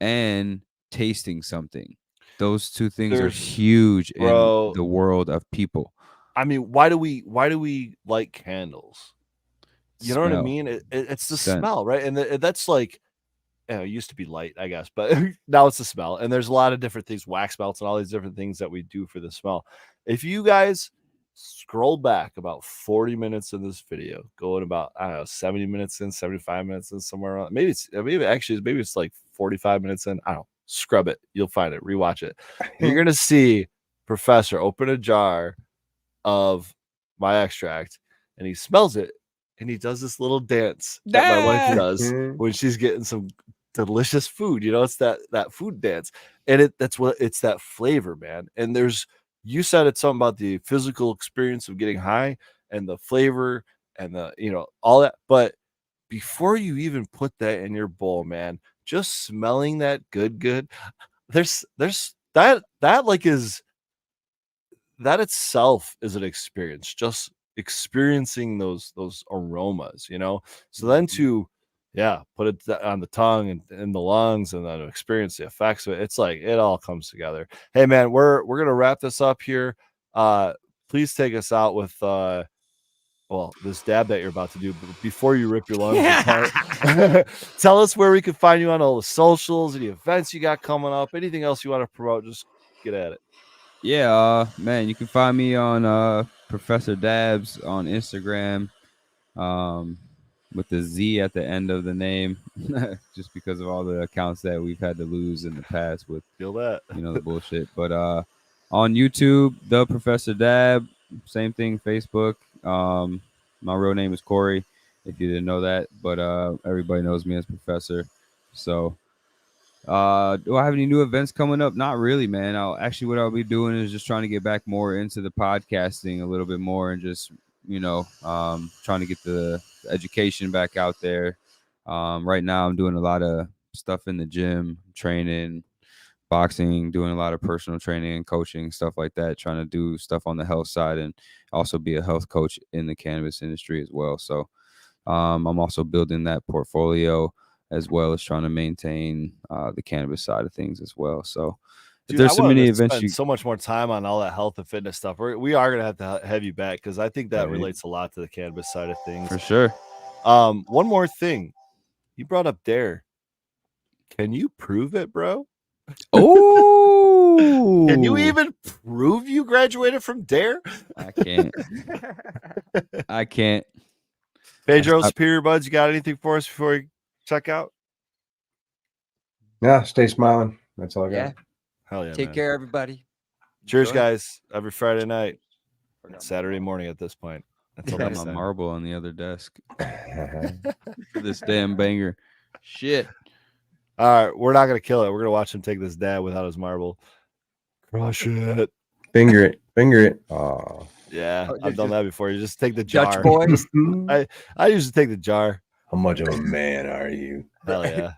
and tasting something. Those two things are huge in the world of people. I mean, why do we light candles? You know what I Smell. mean? It's the Scent. smell, right? And that's like, it used to be light, I guess, but now it's the smell. And there's a lot of different things, wax melts and all these different things that we do for the smell. If you guys scroll back about 40 minutes in this video, going about, I don't know, 70 minutes in, 75 minutes in, somewhere around, maybe it's like 45 minutes in. I don't know. Scrub it. You'll find it. Rewatch it. You're going to see Professor open a jar of my extract and he smells it. And he does this little dance that my wife does when she's getting some delicious food. You know, it's that food dance. And it's that flavor, man. And you said it's something about the physical experience of getting high and the flavor and the, you know, all that. But before you even put that in your bowl, man, just smelling that good, there's that like is that itself is an experience. Just experiencing those aromas, you know. So then to put it on the tongue and in the lungs and then experience the effects of it, it's like it all comes together. Hey man, we're gonna wrap this up here. Please take us out with this dab that you're about to do. But before you rip your lungs apart, tell us where we can find you on all the socials, any events you got coming up, anything else you want to promote. Just get at it. Yeah, man, you can find me on Professor Dabs on Instagram, with the Z at the end of the name, just because of all the accounts that we've had to lose in the past with Feel that, you know, the bullshit. But on YouTube, the Professor Dab, same thing. Facebook. My real name is Corey, if you didn't know that, but everybody knows me as Professor. So. Do I have any new events coming up? Not really, man. What I'll be doing is just trying to get back more into the podcasting a little bit more and just, you know, trying to get the education back out there. Right now I'm doing a lot of stuff in the gym, training, boxing, doing a lot of personal training and coaching, stuff like that, trying to do stuff on the health side and also be a health coach in the cannabis industry as well. So I'm also building that portfolio as well as trying to maintain the cannabis side of things as well. So Dude, there's I so wanted many to events spend so much more time on all that health and fitness stuff. We are going to have you back because I think that Right. relates a lot to the cannabis side of things. for sure. One more thing. You brought up Dare. Can you prove it, bro? Oh, Can you even prove you graduated from Dare? I can't. I can't. Pedro, I- Superior Buds, you got anything for us before we check out? Yeah, stay smiling. That's all I got. Yeah. Hell yeah, Take man. care, everybody. Cheers, Enjoy. guys. Every Friday night, Forgot my Saturday phone. morning at this point. Until got next my time. marble on the other desk for this damn banger. Shit. All right, we're not gonna kill it. We're gonna watch him take this dab without his marble. Crush it. Finger it. Finger it. Oh. Yeah, Oh, I've done just that before. You just take the Dutch jar. boys. I usually take the jar. How much of a man are you? Hell yeah.